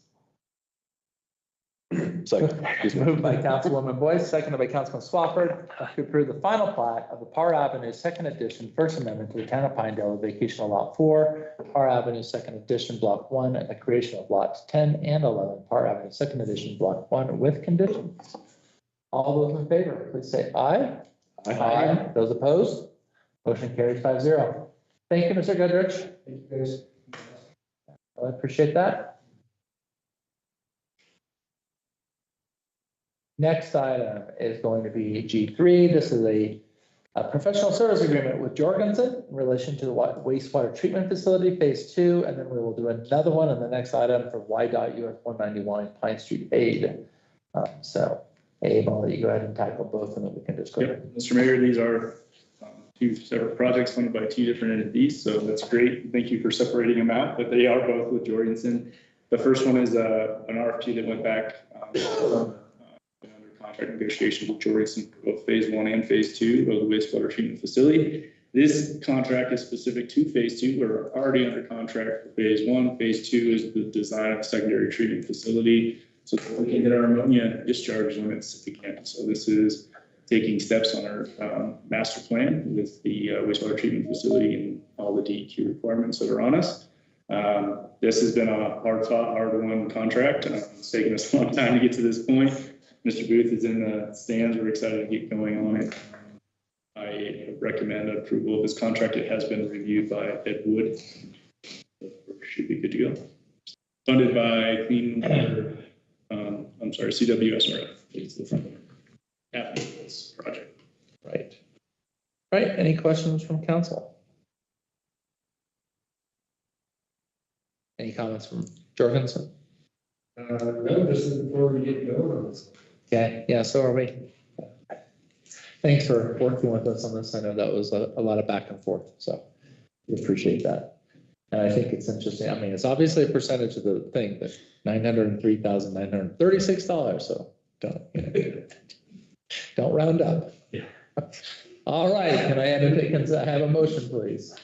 Moved by Councilwoman Boyce, seconded by Councilman Swafford, to approve the final plat of the Parr Avenue Second Edition First Amendment to the Town of Pinedale, vacation of Lot 4, Parr Avenue Second Edition, Block 1, and the creation of Lots 10 and 11, Parr Avenue Second Edition, Block 1, with conditions. All those in favor, please say aye. Aye. Those opposed? Motion carries 5-0. Thank you, Mr. Goodrich. Thank you, guys. I appreciate that. Next item is going to be G3. This is a professional service agreement with Jorgensen in relation to the wastewater treatment facility, phase 2, and then we will do another one on the next item for YDOT US 191 Pine Street aid. So Abe, I'll let you go ahead and tackle both and then we can just go. Yep. Mr. Mayor, these are two separate projects funded by two different entities, so that's great. Thank you for separating them out, but they are both with Jorgensen. The first one is an RFP that went back under contract negotiations with Jorgensen for both phase 1 and phase 2 of the wastewater treatment facility. This contract is specific to phase 2. We're already under contract for phase 1. Phase 2 is the design of a secondary treatment facility, so that we can hit our ammonia discharge limits again. So this is taking steps on our master plan with the wastewater treatment facility and all the DEQ requirements that are on us. This has been a hard-won contract. It's taken us a long time to get to this point. Mr. Booth is in the stands. We're excited to get going on it. I recommend approval of this contract. It has been reviewed by Ed Wood. Should be good to go. Funded by Clean Water, CWSRF. It's the front half of this project. Right. All right, any questions from council? Any comments from Jorgensen? No, just looking forward to getting going on this. Okay, yeah, so are we. Thanks for working with us on this. I know that was a lot of back and forth, so we appreciate that. And I think it's interesting. I mean, it's obviously a percentage of the thing, but $903,936. So don't round up. Yeah. All right, can I have a motion, please?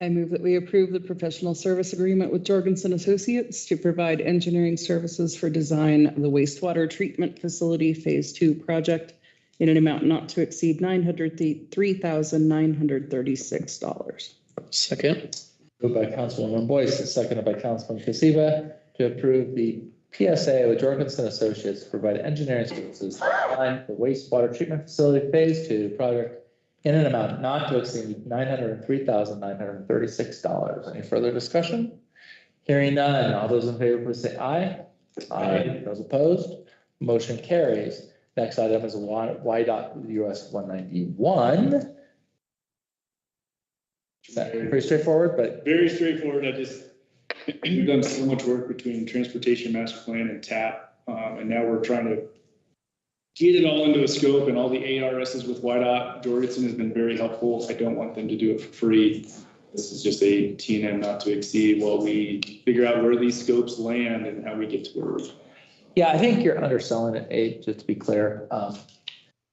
I move that we approve the professional service agreement with Jorgensen Associates to provide engineering services for design of the wastewater treatment facility phase 2 project in an amount not to exceed $903,936. Second. Moved by Councilwoman Boyce, seconded by Councilman Casiva to approve the PSA with Jorgensen Associates to provide engineering services to design the wastewater treatment facility phase 2 project in an amount not to exceed $903,936. Any further discussion? Hearing none. All those in favor, please say aye. Aye. Those opposed? Motion carries. Next item is YDOT US 191. Is that pretty straightforward, but Very straightforward. We've done so much work between Transportation Master Plan and TAP, and now we're trying to get it all into a scope, and all the ARSs with YDOT. Jorgensen has been very helpful. I don't want them to do it for free. This is just a T&M not to exceed while we figure out where these scopes land and how we get to where. yeah, I think you're underselling it, Abe, just to be clear.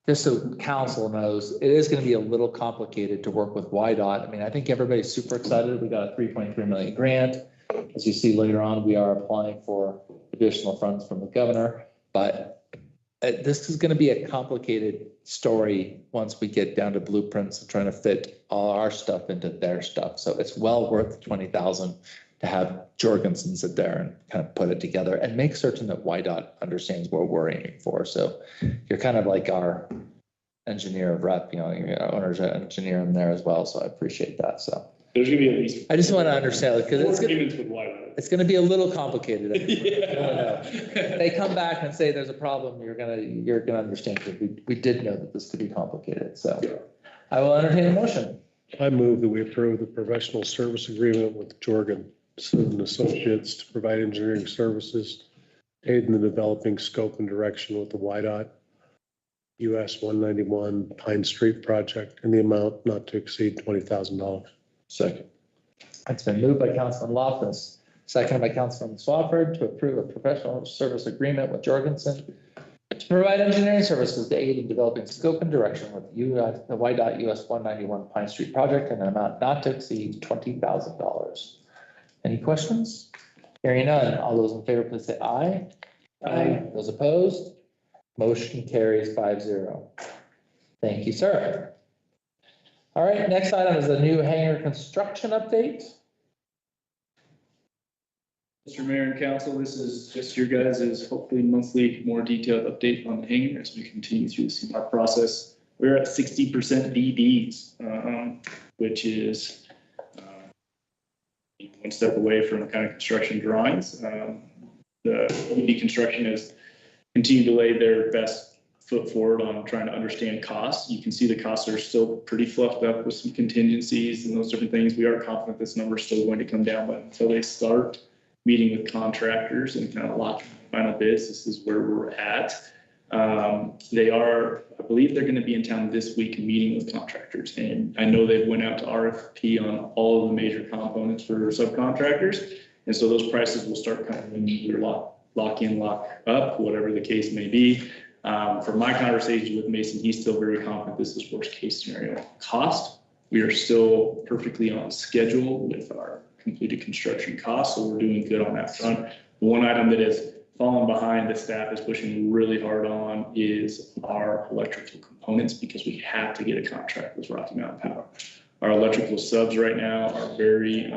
Just so council knows, it is going to be a little complicated to work with YDOT. I mean, I think everybody's super excited. We got a 3.3 million grant. As you see later on, we are applying for additional funds from the governor, but this is going to be a complicated story once we get down to blueprints and trying to fit all our stuff into their stuff. So it's well worth 20,000 to have Jorgensen sit there and kind of put it together and make certain that YDOT understands what we're aiming for. So you're kind of like our engineer of rep, your owner's engineer in there as well. So I appreciate that. So There's gonna be at least. I just want to understand, because Four agreements with YDOT. it's going to be a little complicated. Yeah. If they come back and say there's a problem, you're gonna understand, because we did know that this could be complicated. So I will entertain a motion. I move that we approve the professional service agreement with Jorgensen Associates to provide engineering services, aid in the developing scope and direction with the YDOT US 191 Pine Street project in the amount not to exceed $20,000. Second. It's been moved by Councilman Loftus, seconded by Councilman Swafford to approve a professional service agreement with Jorgensen to provide engineering services to aid in developing scope and direction with the YDOT US 191 Pine Street project in an amount not to exceed $20,000. Any questions? Hearing none. All those in favor, please say aye. Aye. Those opposed? Motion carries 5-0. Thank you, sir. All right, next item is the new hangar construction update. Mr. Mayor and Council, this is just your guys' hopefully monthly, more detailed update on the hangar as we continue through the CMAR process. We're at 60% DDs, which is one step away from kind of construction drawings. The DD construction has continued to lay their best foot forward on trying to understand costs. You can see the costs are still pretty fluffed up with some contingencies and those different things. We are confident this number is still going to come down, but until they start meeting with contractors and kind of locking final bids, this is where we're at. They are, I believe they're going to be in town this week meeting with contractors. And I know they went out to RFP on all of the major components for subcontractors. And so those prices will start coming either lock in, lock up, whatever the case may be. From my conversation with Mason, he's still very confident this is worst case scenario. Cost, we are still perfectly on schedule with our completed construction costs, so we're doing good on that front. The one item that has fallen behind, the staff is pushing really hard on, is our electrical components, because we have to get a contract with Rocky Mountain Power. Our electrical subs right now are very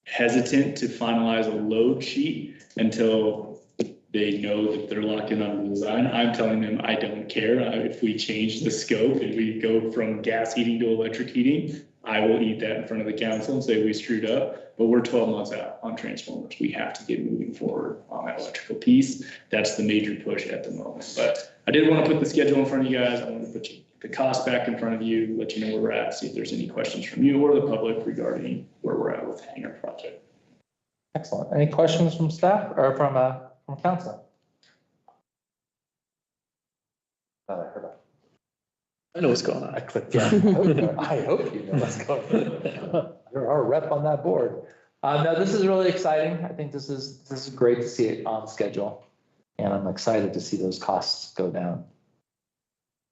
hesitant to finalize a load sheet until they know that they're locked in on the design. I'm telling them I don't care. If we change the scope and we go from gas heating to electric heating, I will eat that in front of the council and say we screwed up, but we're 12 months out on transformers. We have to get moving forward on that electrical piece. That's the major push at the moment. But I did want to put the schedule in front of you guys. I want to put the cost back in front of you, let you know where we're at, see if there's any questions from you or the public regarding where we're at with the hangar project. Excellent. Any questions from staff or from council? I heard that. I know what's going on. I clicked, yeah. I hope you know what's going on. You're our rep on that board. No, this is really exciting. I think this is great to see it on schedule. And I'm excited to see those costs go down.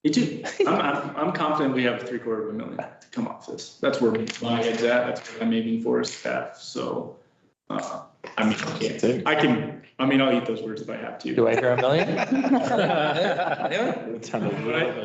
Me too. I'm confident we have $750,000 to come off this. That's where my head's at. That's what I'm aiming for as staff. So I I mean, I'll eat those words if I have to. Do I hear a million?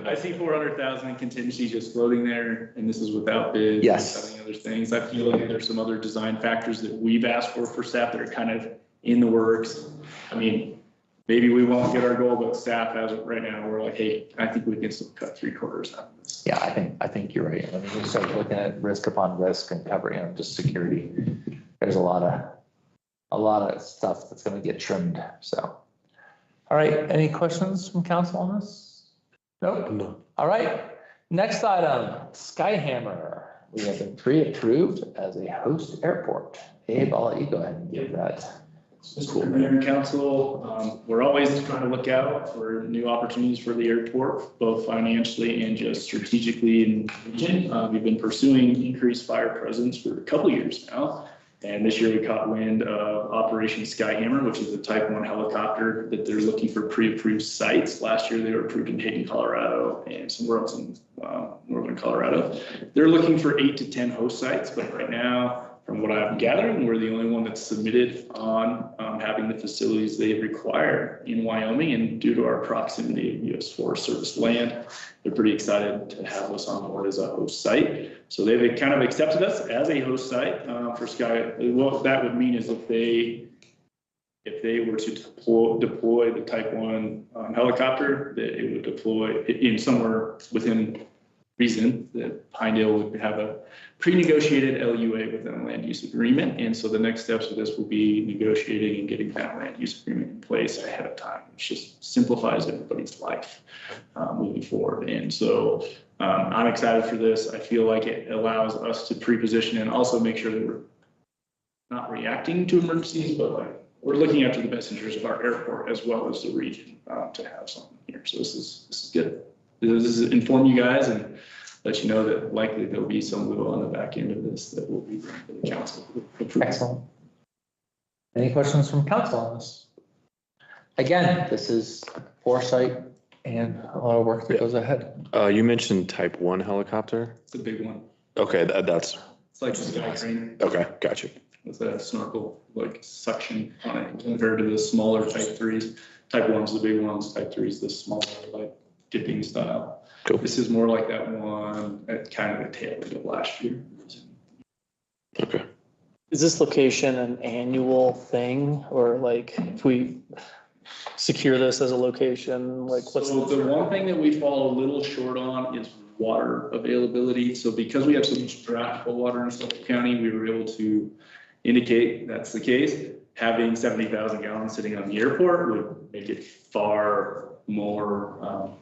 I see 400,000 in contingency just floating there, and this is without bids. Yes. Having other things. I feel like there's some other design factors that we've asked for staff that are kind of in the works. I mean, maybe we won't get our goal, but staff as of right now, we're like, hey, I think we can still cut 3/4 out of this. Yeah, I think you're right. I mean, we start looking at risk upon risk and covering, just security. There's a lot of stuff that's gonna get trimmed, so. All right, any questions from council on this? Nope. No. All right, next item, Skyhammer. We have been pre-approved as a host airport. Abe, I'll let you go ahead and give that. Mr. Mayor and Council, we're always trying to look out for new opportunities for the airport, both financially and just strategically in the region. We've been pursuing increased fire presence for a couple years now. And this year we caught wind of Operation Skyhammer, which is a Type 1 helicopter that they're looking for pre-approved sites. Last year they were approved in Hayden, Colorado, and somewhere else in northern Colorado. They're looking for 8 to 10 host sites, but right now, from what I'm gathering, we're the only one that's submitted on having the facilities they require in Wyoming. And due to our proximity to US Forest Service land, they're pretty excited to have us on board as a host site. So they've kind of accepted us as a host site for Sky. What that would mean is if they were to deploy the Type 1 helicopter, that it would deploy in somewhere within reason that Pinedale would have a pre-negotiated LUA within a land use agreement. And so the next steps of this will be negotiating and getting that land use agreement in place ahead of time, which just simplifies everybody's life moving forward. And so I'm excited for this. I feel like it allows us to pre-position and also make sure that we're not reacting to emergencies, but like we're looking after the best interests of our airport as well as the region to have something here. So this is good. This is inform you guys and let you know that likely there'll be some wiggle on the back end of this that will be for the council. Excellent. Any questions from council on this? Again, this is foresight and a lot of work that goes ahead. You mentioned Type 1 helicopter. It's a big one. Okay, that's, It's like a sky crane okay, got you. with a snorkel, like suction on it compared to the smaller Type 3s. Type 1's the big ones, Type 3's the smaller, like dipping style. Cool. This is more like that one at kind of the tail end of last year. Okay. Is this location an annual thing or like if we secure this as a location, like what's? So the one thing that we fall a little short on is water availability. So because we have so much draftable water in Suffolk County, we were able to indicate that's the case. Having 70,000 gallons sitting on the airport would make it far more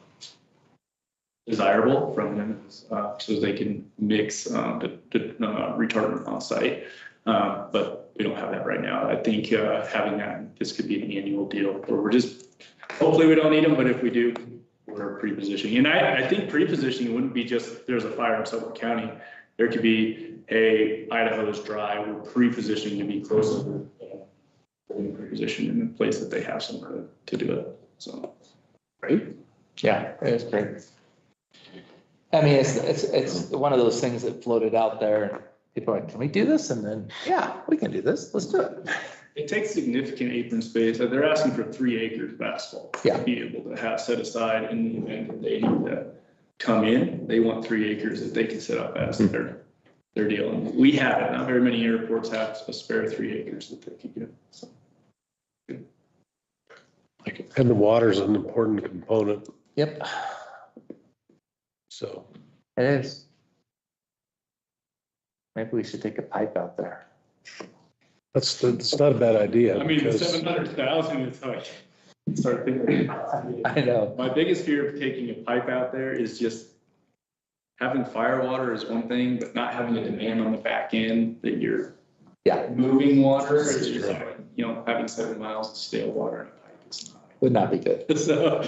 desirable from them so they can mix the retardant on site. But we don't have that right now. I think having that, this could be an annual deal where we're just, hopefully we don't need them, but if we do, we're pre-positioning. And I think pre-positioning wouldn't be just, there's a fire in Suffolk County. There could be, hey, Idaho's dry, we're pre-positioning to be closer pre-positioned in the place that they have somewhere to do it, so. Great. Yeah, it is great. I mean, it's one of those things that floated out there and people are like, can we do this? And then, yeah, we can do this. Let's do it. It takes significant apron space. They're asking for 3 acres of asphalt. Yeah. To be able to have set aside in the event that they need to come in. They want 3 acres that they can set up as their deal. And we have it. Not very many airports have a spare 3 acres that they can get. So. And the water's an important component, Yep, so. it is. Maybe we should take a pipe out there. That's not a bad idea. I mean, because 700,000 is like, start thinking. I know. My biggest fear of taking a pipe out there is just having fire water is one thing, but not having a demand on the back end that you're moving water. It's just like, having 7 miles of stale water in a pipe is not. Would not be good. So.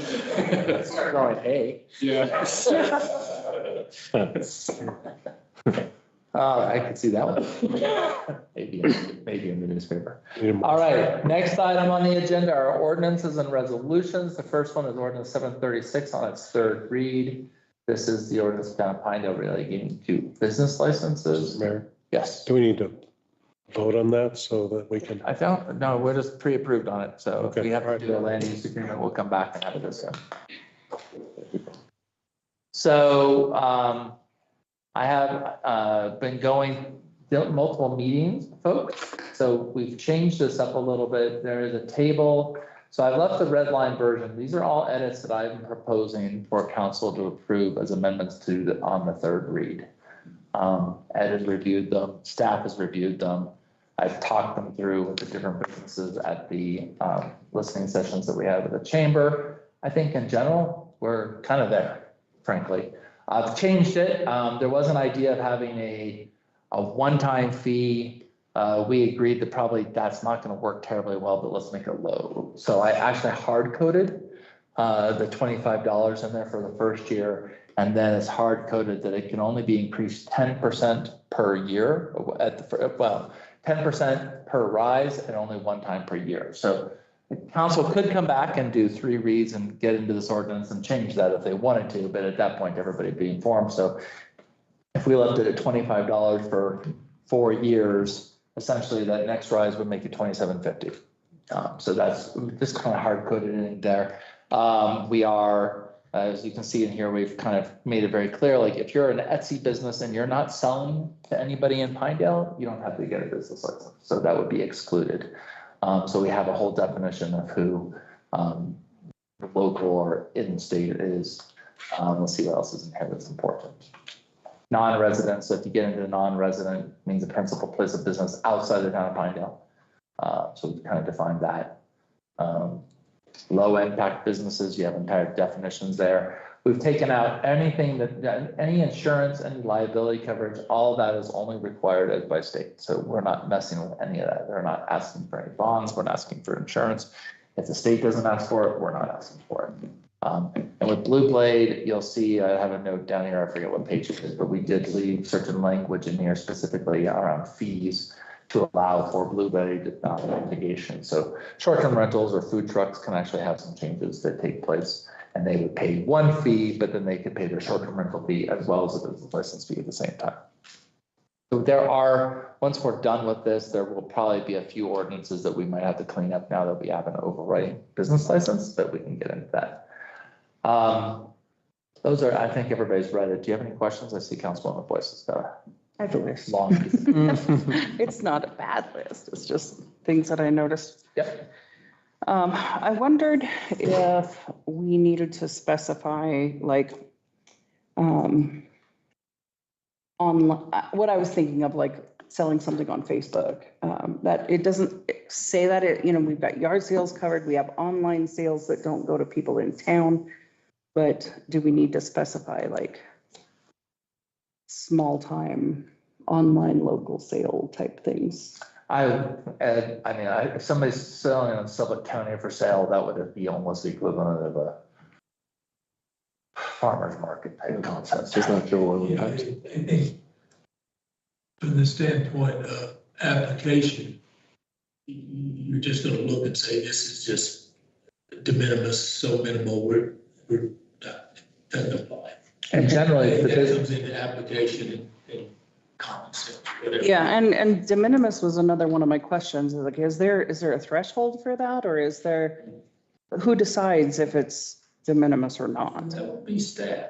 Start growing hay. Yeah. I could see that one. Maybe in the newspaper. you know, All right, next item on the agenda are ordinances and resolutions. The first one is ordinance 736 on its 3rd read. This is the ordinance of Town of Pinedale relating to business licenses. Mayor, Yes. do we need to vote on that so that we can, I don't, no, we're just pre-approved on it, so if we Okay. have to do a land use agreement, we'll come back and have a discussion. So, I have, been going multiple meetings, folks, so we've changed this up a little bit. There is a table. So I've left the red line version. These are all edits that I'm proposing for council to approve as amendments to on the third read. Ed has reviewed them, staff has reviewed them. I've talked them through with the different businesses at the listening sessions that we have at the chamber. I think in general, we're kind of there, frankly. I've changed it. There was an idea of having a one-time fee. We agreed that probably that's not going to work terribly well, but let's make it low. So I actually hard-coded the $25 in there for the first year. And then it's hard-coded that it can only be increased 10% per year at the, well, 10% per rise and only one time per year. So the council could come back and do 3 reads and get into this ordinance and change that if they wanted to, but at that point, everybody would be informed. So if we left it at $25 for 4 years, essentially that next rise would make it $27.50. So that's just kind of hard-coded in there. We are, as you can see in here, we've kind of made it very clear, like if you're an Etsy business and you're not selling to anybody in Pinedale, you don't have to get a business license. So that would be excluded. So we have a whole definition of who local or in-state is. Let's see what else is in here that's important. Non-resident, so if you get into non-resident, means a principal place of business outside the town of Pinedale. So we kind of defined that. Low impact businesses, you have entire definitions there. We've taken out anything that, any insurance, any liability coverage, all of that is only required as by state. So we're not messing with any of that. They're not asking for any bonds. We're not asking for insurance. If the state doesn't ask for it, we're not asking for it. And with Blue Blade, you'll see, I have a note down here, I forget what page it is, but we did leave certain language in here specifically around fees to allow for Blue Blade mitigation. So short-term rentals or food trucks can actually have some changes that take place, and they would pay one fee, but then they could pay their short-term rental fee as well as a business license fee at the same time. So there are, once we're done with this, there will probably be a few ordinances that we might have to clean up now that we have an overriding business license, but we can get into that. Those are, I think everybody's read it. Do you have any questions? I see Councilwoman Boyce has I have a list. long. It's not a bad list. It's just things that I noticed. Yep. I wondered if we needed to specify like, on, what I was thinking of, like selling something on Facebook, that it doesn't say that it, you know, we've got yard sales covered. We have online sales that don't go to people in town. But do we need to specify like small time online local sale type things? If somebody's selling on Sublette County for sale, that would be almost the equivalent of a farmer's market type concept. Just not sure what we Yeah, I have. think from the standpoint of application, you're just gonna look and say, this is just de minimis, so minimal, we're doesn't apply. And generally, if the That business, comes into application and common sense, whatever. Yeah, and de minimis was another one of my questions. Is like, is there a threshold for that, or is there, who decides if it's de minimis or not? That would be staff,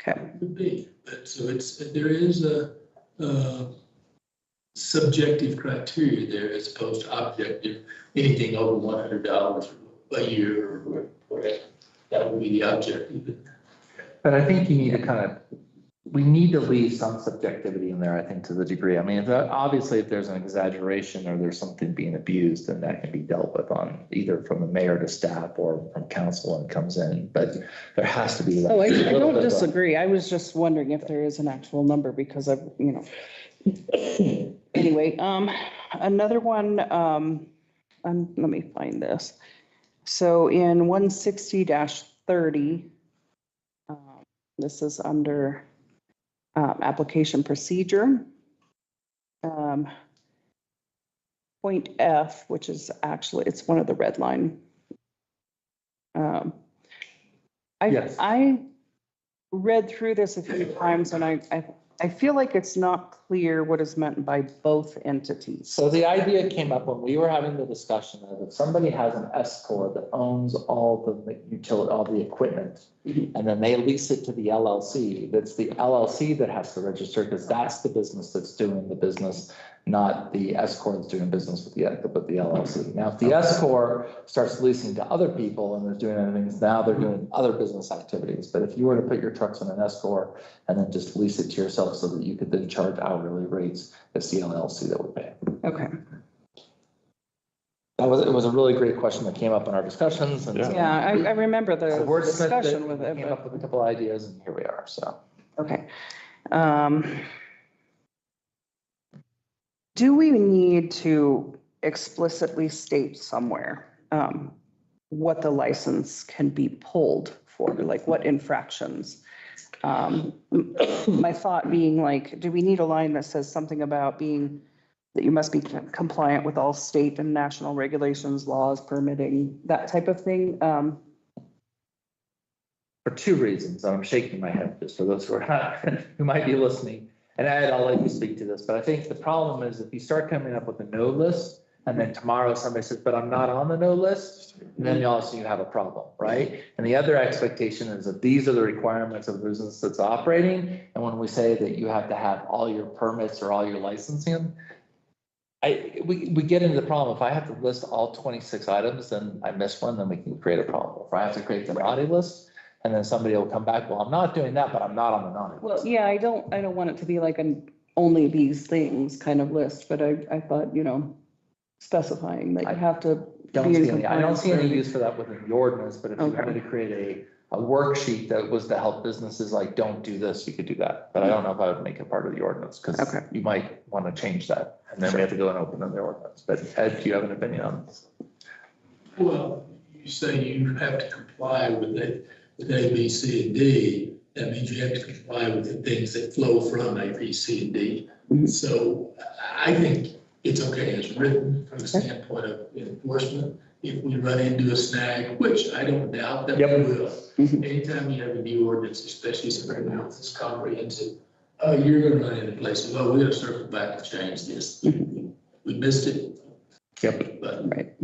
Okay, would be, but so there is a subjective criteria there as opposed to objective, anything over $100 a year or whatever, that would be the objective. but I think you need to we need to leave some subjectivity in there, I think, to the degree. I mean, obviously, if there's an exaggeration or there's something being abused, then that can be dealt with on either from the mayor to staff or from council and comes in, but there has to be. oh, I a little don't bit of a- disagree. I was just wondering if there is an actual number because I've, you know. Anyway, another one, let me find this. So in 160-30, this is under application procedure. Point F, which is actually, it's one of the red line. Yes. I read through this a few times and I feel like it's not clear what is meant by both entities. So the idea came up when we were having the discussion of if somebody has an S corp that owns all the utility, all the equipment, and then they lease it to the LLC, that's the LLC that has to register, because that's the business that's doing the business, not the S corp that's doing business with the LLC. Now, if the S corp starts leasing to other people and they're doing other things, now they're doing other business activities. But if you were to put your trucks in an S corp and then just lease it to yourself so that you could then charge hourly rates, it's the LLC that would pay. Okay. It was a really great question that came up in our discussions, and Yeah, I remember the the wordsmith discussion with it. came but- up with a couple of ideas, and here we are, so. Okay. Do we need to explicitly state somewhere what the license can be pulled for, like what infractions? My thought being like, do we need a line that says something about that you must be compliant with all state and national regulations, laws, permitting, that type of thing? For two reasons, and I'm shaking my head just for those who are not, who might be listening. And Ed, I'll let you speak to this, but I think the problem is if you start coming up with a no list, and then tomorrow somebody says, but I'm not on the no list, then you have a problem, right? And the other expectation is that these are the requirements of the business that's operating. And when we say that you have to have all your permits or all your licensing, we get into the problem. If I have to list all 26 items, then I miss one, then we can create a problem. If I have to create the naughty list, and then somebody will come back, well, I'm not doing that, but I'm not on the naughty list. Well, yeah, I don't want it to be like an only these things kind of list, but I thought, specifying that you have to. I don't see any use for that within the ordinance, but if you wanted to create a worksheet that was to help businesses like, don't do this, you could do that. But I don't know if I would make it part of the ordinance, because Okay. you might want to change that. And then we have to go and open in the ordinance. But Ed, do you have an opinion on this? Well, you say you have to comply with it, with A, B, C, and D. That means you have to comply with the things that flow from A, B, C, and D. Mhm. So I think it's okay as written from the standpoint of enforcement. If we run into a snag, which I don't doubt that we Yep. will. Mhm. Anytime you have a new ordinance, especially something else that's comprehensive, you're gonna run into places, well, we're gonna circle back and change this. We missed it. Yep. But Right.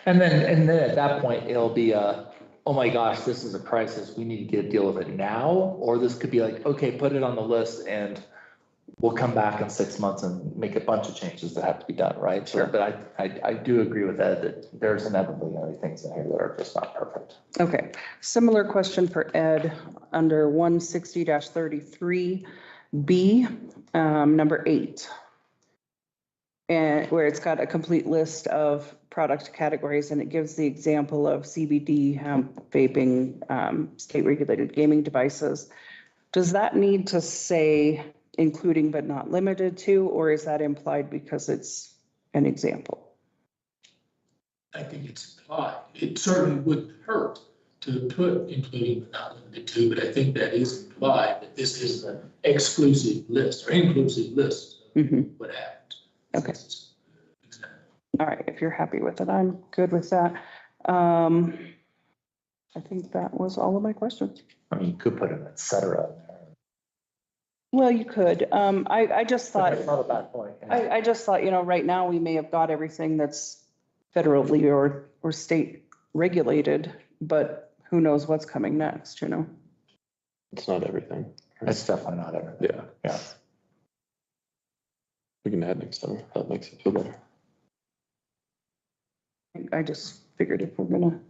And then at that point, it'll be oh my gosh, this is a crisis. We need to get a deal with it now. Or this could be like, okay, put it on the list and we'll come back in 6 months and make a bunch of changes that have to be done, right? Sure. But I do agree with Ed that there's inevitably going to be things in here that are just not perfect. Okay, similar question for Ed under 160-33B, number 8. And where it's got a complete list of product categories and it gives the example of CBD, hemp, vaping, state regulated gaming devices. Does that need to say including but not limited to, or is that implied because it's an example? I think it's implied. It certainly wouldn't hurt to put including but not limited to, but I think that is implied that this is an exclusive list or inclusive list of Mhm. what happens. Okay. All right, if you're happy with it, I'm good with that. I think that was all of my questions. I mean, you could put an et cetera. Well, you could. I just thought, That's not a bad point. I just thought, right now we may have got everything that's federally or state regulated, but who knows what's coming next, It's not everything. That's definitely not everything. Yeah. Yeah. We can add next summer. That makes it feel better. I just figured if we're gonna,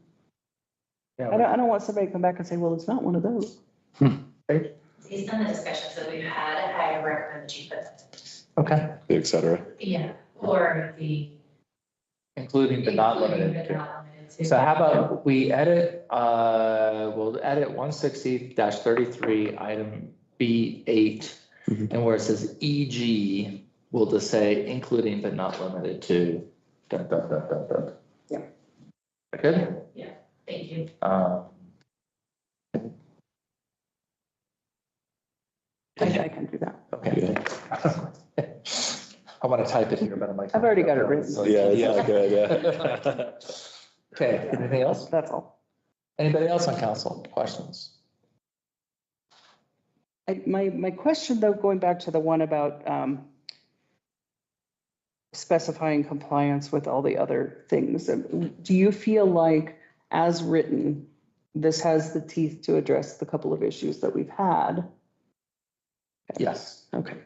Yeah. I don't want somebody to come back and say, well, it's not one of those. Based on the discussions that we've had, I recommend that you put that. Okay. The et cetera. Yeah, or the. Including but not including limited but to. not limited to. So how about we edit, we'll edit 160-33, item B8. Mhm. And where it says EG, we'll just say including but not limited to. Dun, dun, dun, dun, dun. Yeah. Good? Thank you. I can do that. Okay. I want to type it here, but I'm like. I've already got it written. Yeah, it's not good, yeah. Okay, anything else? That's all. Anybody else on council? Questions? My question though, going back to the one about specifying compliance with all the other things, do you feel like as written, this has the teeth to address the couple of issues that we've had? Yes. Okay,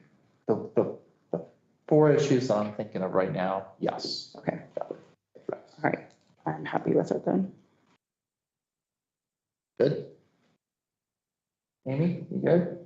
The 4 issues that I'm thinking of right now, yes. okay. All right, I'm happy with it then. Good. Amy, you good?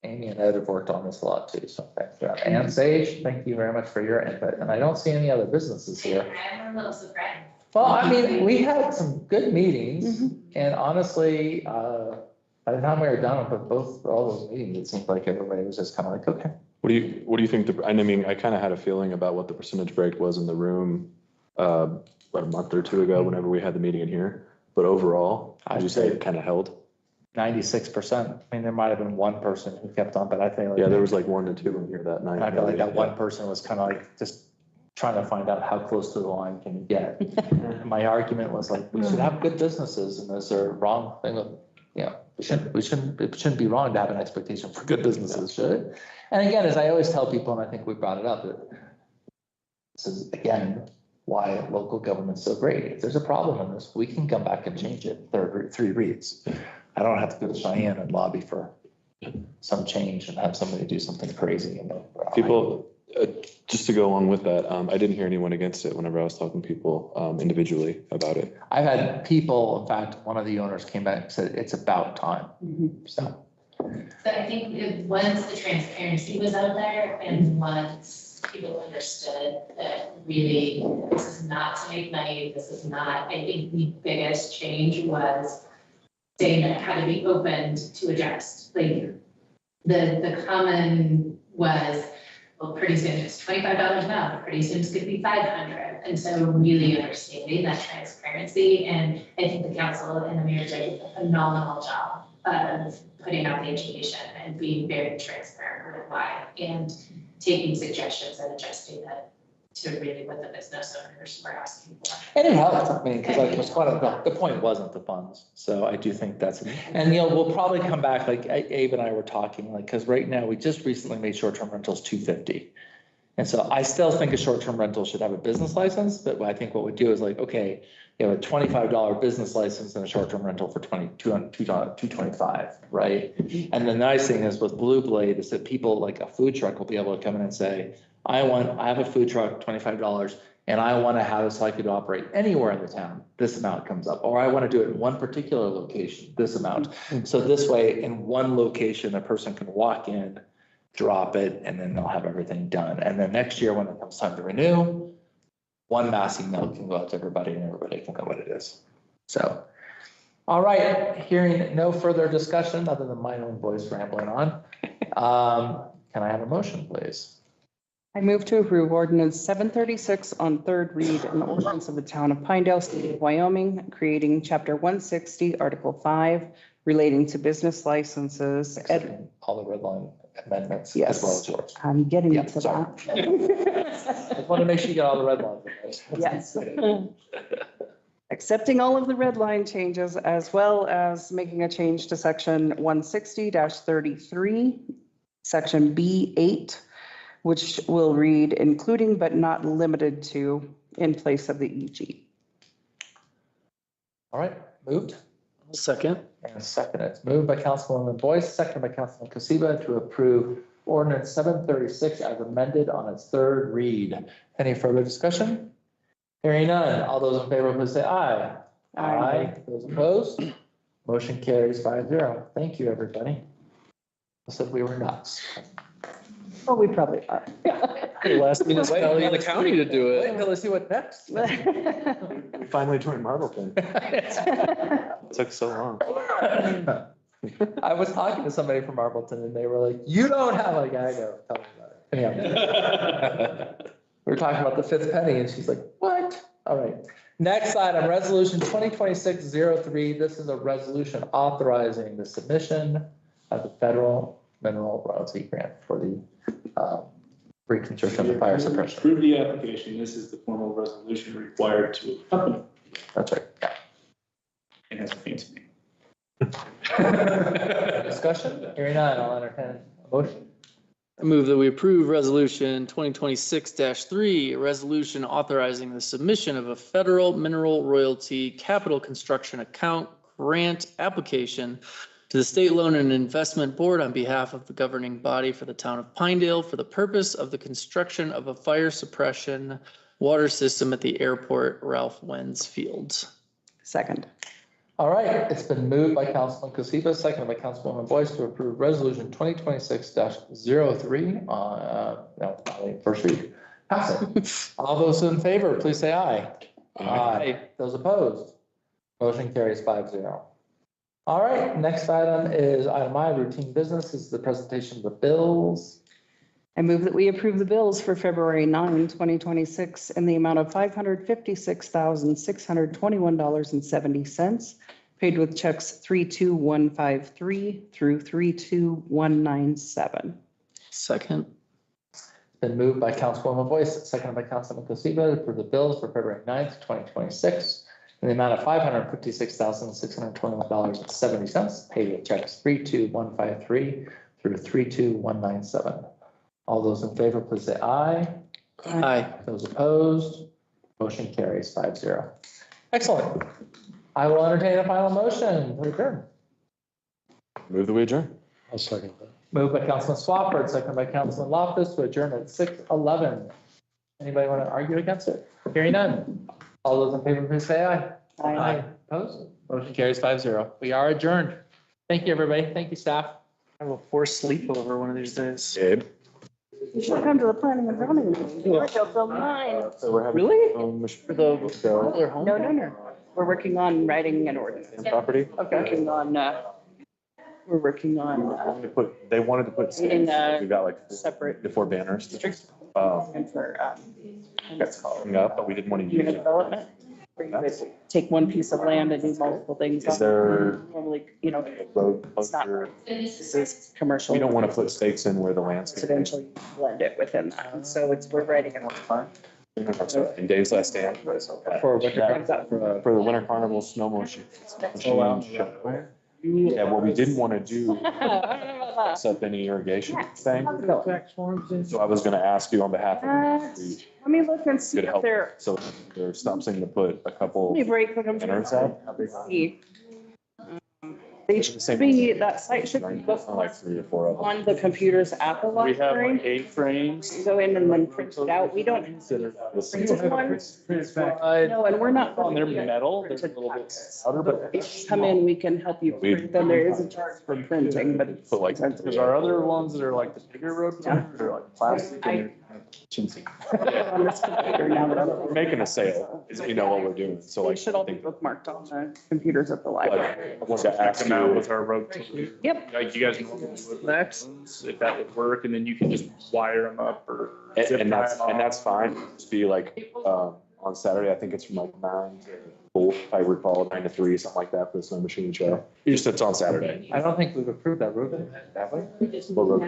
Amy and Ed have worked on this a lot too, so thanks for that. And Sage, thank you very much for your input. And I don't see any other businesses here. I'm a little surprised. Well, I mean, we had some good meetings and honestly, by the time we were done with all those meetings, it seemed like everybody was just kind of like, okay. What do you think, I mean, I kind of had a feeling about what the percentage break was in the room about a month or 2 ago, whenever we had the meeting in here, but overall, I'd you say it kind of held? 96%. I mean, there might have been one person who kept on, but I think. Yeah, there was like 1 to 2 in here that night. I feel like that one person was kind of like just trying to find out how close to the line can you get. And my argument was like, we should have good businesses, and is there a wrong thing with, it shouldn't be wrong to have an expectation for good businesses, should it? And again, as I always tell people, and I think we brought it up, that this is again why local government's so great. If there's a problem in this, we can come back and change it 3 reads. I don't have to go to Cheyenne and lobby for some change and have somebody do something crazy. And People, just to go along with that, I didn't hear anyone against it whenever I was talking to people individually about it. I've had people, in fact, one of the owners came back and said, it's about time. So. So I think once the transparency was out there and once people understood that really this is not to make money, this is not, I think the biggest change was saying that it had to be opened to adjust. Like the common was, well, pretty soon it's $25 an hour, pretty soon it's gonna be 500. And so really understanding that transparency, and I think the council and the mayor did a phenomenal job of putting out the education and being very transparent with why, and taking suggestions and adjusting that to really what the business owners were asking for. And it helped, I mean, because like, it was quite the point wasn't the funds. So I do think that's, and we'll probably come back, like Abe and I were talking, like, because right now we just recently made short-term rentals $250. And so I still think a short-term rental should have a business license, but I think what we do is like, okay, you have a $25 business license and a short-term rental for $225, right? And the nice thing is with Blue Blade is that people, like a food truck, will be able to come in and say, I have a food truck, $25, and I want to have it so I could operate anywhere in the town. This amount comes up, or I want to do it in one particular location, this amount. So this way, in one location, a person can walk in, drop it, and then they'll have everything done. And then next year, when it comes time to renew, one mass email can go out to everybody and everybody can know what it is. So, all right, hearing no further discussion other than my own voice rambling on. Can I have a motion, please? I move to approve ordinance 736 on third read, an ordinance of the town of Pinedale, state of Wyoming, creating chapter 160, article 5, relating to business licenses. Accepting all the red line amendments Yes. as well as yours. I'm getting Yeah, to sorry. that. I want to make sure you get all the red lines. Yes. Accepting all of the red line changes, as well as making a change to section 160-33, section B8, which will read including but not limited to in place of the EG. All right, moved. Second. And second, it's moved by Councilwoman Boyce, seconded by Councilman Kosiba to approve ordinance 736 as amended on its third read. Any further discussion? Hearing none. All those in favor, please say aye. Aye. Those opposed? Motion carries 5-0. Thank you, everybody. I said we were nuts. Well, we probably are. Last municipality in the county to do Wait it. until I see what next. We finally joined Marbleton. It took so long. I was talking to somebody from Marbleton and they were like, you don't have a guy, I know, tell me about it. Anyhow. We were talking about the fifth penny and she's like, what? All right. Next item, resolution 2026-03. This is a resolution authorizing the submission of the federal mineral royalty grant for the reconstruction of the fire suppression. Approve the application. This is the formal resolution required to accompany. That's right. Yeah. It has a fancy name. Discussion, hearing none, I'll entertain a motion. I move that we approve resolution 2026-3, a resolution authorizing the submission of a federal mineral royalty capital construction account grant application to the State Loan and Investment Board on behalf of the governing body for the town of Pinedale for the purpose of the construction of a fire suppression water system at the airport Ralph Wenz Field. Second. All right, it's been moved by Councilman Cosipa, seconded by Councilwoman Boyce to approve resolution 2026-03 first read. Pass it. All those in favor, please say aye. Aye. Those opposed? Motion carries 5-0. All right, next item is item I, routine business. This is the presentation of the bills. I move that we approve the bills for February 9, 2026 in the amount of $556,621.70, paid with checks 32153 through 32197. Second. Been moved by Councilwoman Boyce, seconded by Councilman Cosipa for the bills for February 9th, 2026 in the amount of $556,621.70, paid with checks 32153 through 32197. All those in favor, please say aye. Aye. Those opposed, motion carries 5-0. Excellent. I will entertain a final motion to adjourn. Move the we adjourn. I'll second that. Moved by Councilman Swafford, seconded by Councilman Loftus to adjourn at 6:11. Anybody want to argue against it? Hearing none. All those in favor, please say aye. Aye. Opposed? Motion carries 5-0. We are adjourned. Thank you, everybody. Thank you, staff. I will force sleepover one of these days. Gabe. You should come to the planning and zoning meeting. We're till 9. So we're having. Really? For the Butler home? No. We're working on writing an ordinance. Property. We're working on They wanted to put. In, We got like separate 4 banners. districts Um, and for, that's coming up, but we didn't want to use unit it. development. Where you would take one piece of land and do multiple things. Is on it. there Normally, road It's not- closure? this is commercial. We don't want to put stakes in where the landscape. Residential, you blend it within that. And so we're writing an ordinance. In Dave's last stand. For winter For the winter carnival snow motion. Oh, wow. Yeah, what we didn't want to do, I don't know about that. set up any irrigation thing. No. So I was gonna ask you on behalf of the Let me look and see Good if help. they're, so they're stopping to put a couple let me break the computer. banners up. See. They should be, that site should be booked Like 3 or 4 of them. on the computers at the We have like library. 8 frames. Go in and then print it out. We don't Consider this. printed one. No, and we're not. On their metal, they're a printed little bit text. outer, but If you come in, we can help you print, then there is a charge for printing, but it's. Put like- because our other ones that are like the bigger road, they're like plastic and they're chintzy. On this computer now that I'm. We're making a sale, is you know what we're doing, so They like. should all be bookmarked on the computers at the library. I wanted to ask Come out you, with our road. Yep. Like you guys know if that would work, and then you can just wire them up or. zip and tie 'em off. that's fine, just be like, on Saturday, I think it's from like 9 to 4, if I recall, 9 to 3, something like that for the snow machine show. It's on Saturday. I don't think we've approved that road, have we? What road?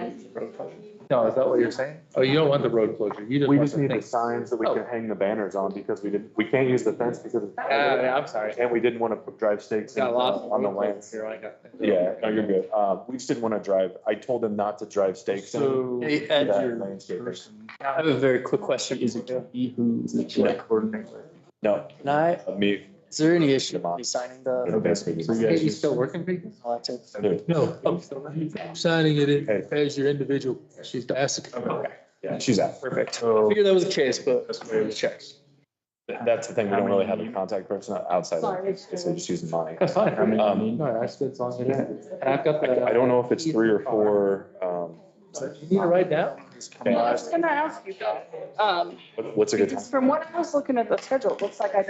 No, is that what you're saying? Oh, you don't want the road closure. You just We want just the need the thing. signs that we can hang the banners on because we can't use the fence because. Yeah, I'm sorry. And we didn't want to put drive stakes in Got lost. on the land. Here, I got. Yeah, no, you're good. We just didn't want to drive, I told them not to drive stakes. in So. Hey, Ed, that your landscaping. person, I have a very quick question. Is it he who should coordinate with? No, Can I, me. is there any issue with me signing the? So you Hey, guys you just- still working, people? No, signing it Okay. as your individual, she's asking. Okay. Yeah, she's out. Perfect. So Figured that was the case, but that's the way it checks. That's the thing, we don't really have a contact person outside of, it's just using mine. That's fine. How many? No, that's good as long as it is. And I've got the. I don't know if it's 3 or 4, You need to write down. I was gonna ask you, what's a good time? because from what I was looking at the schedule, it looks like I don't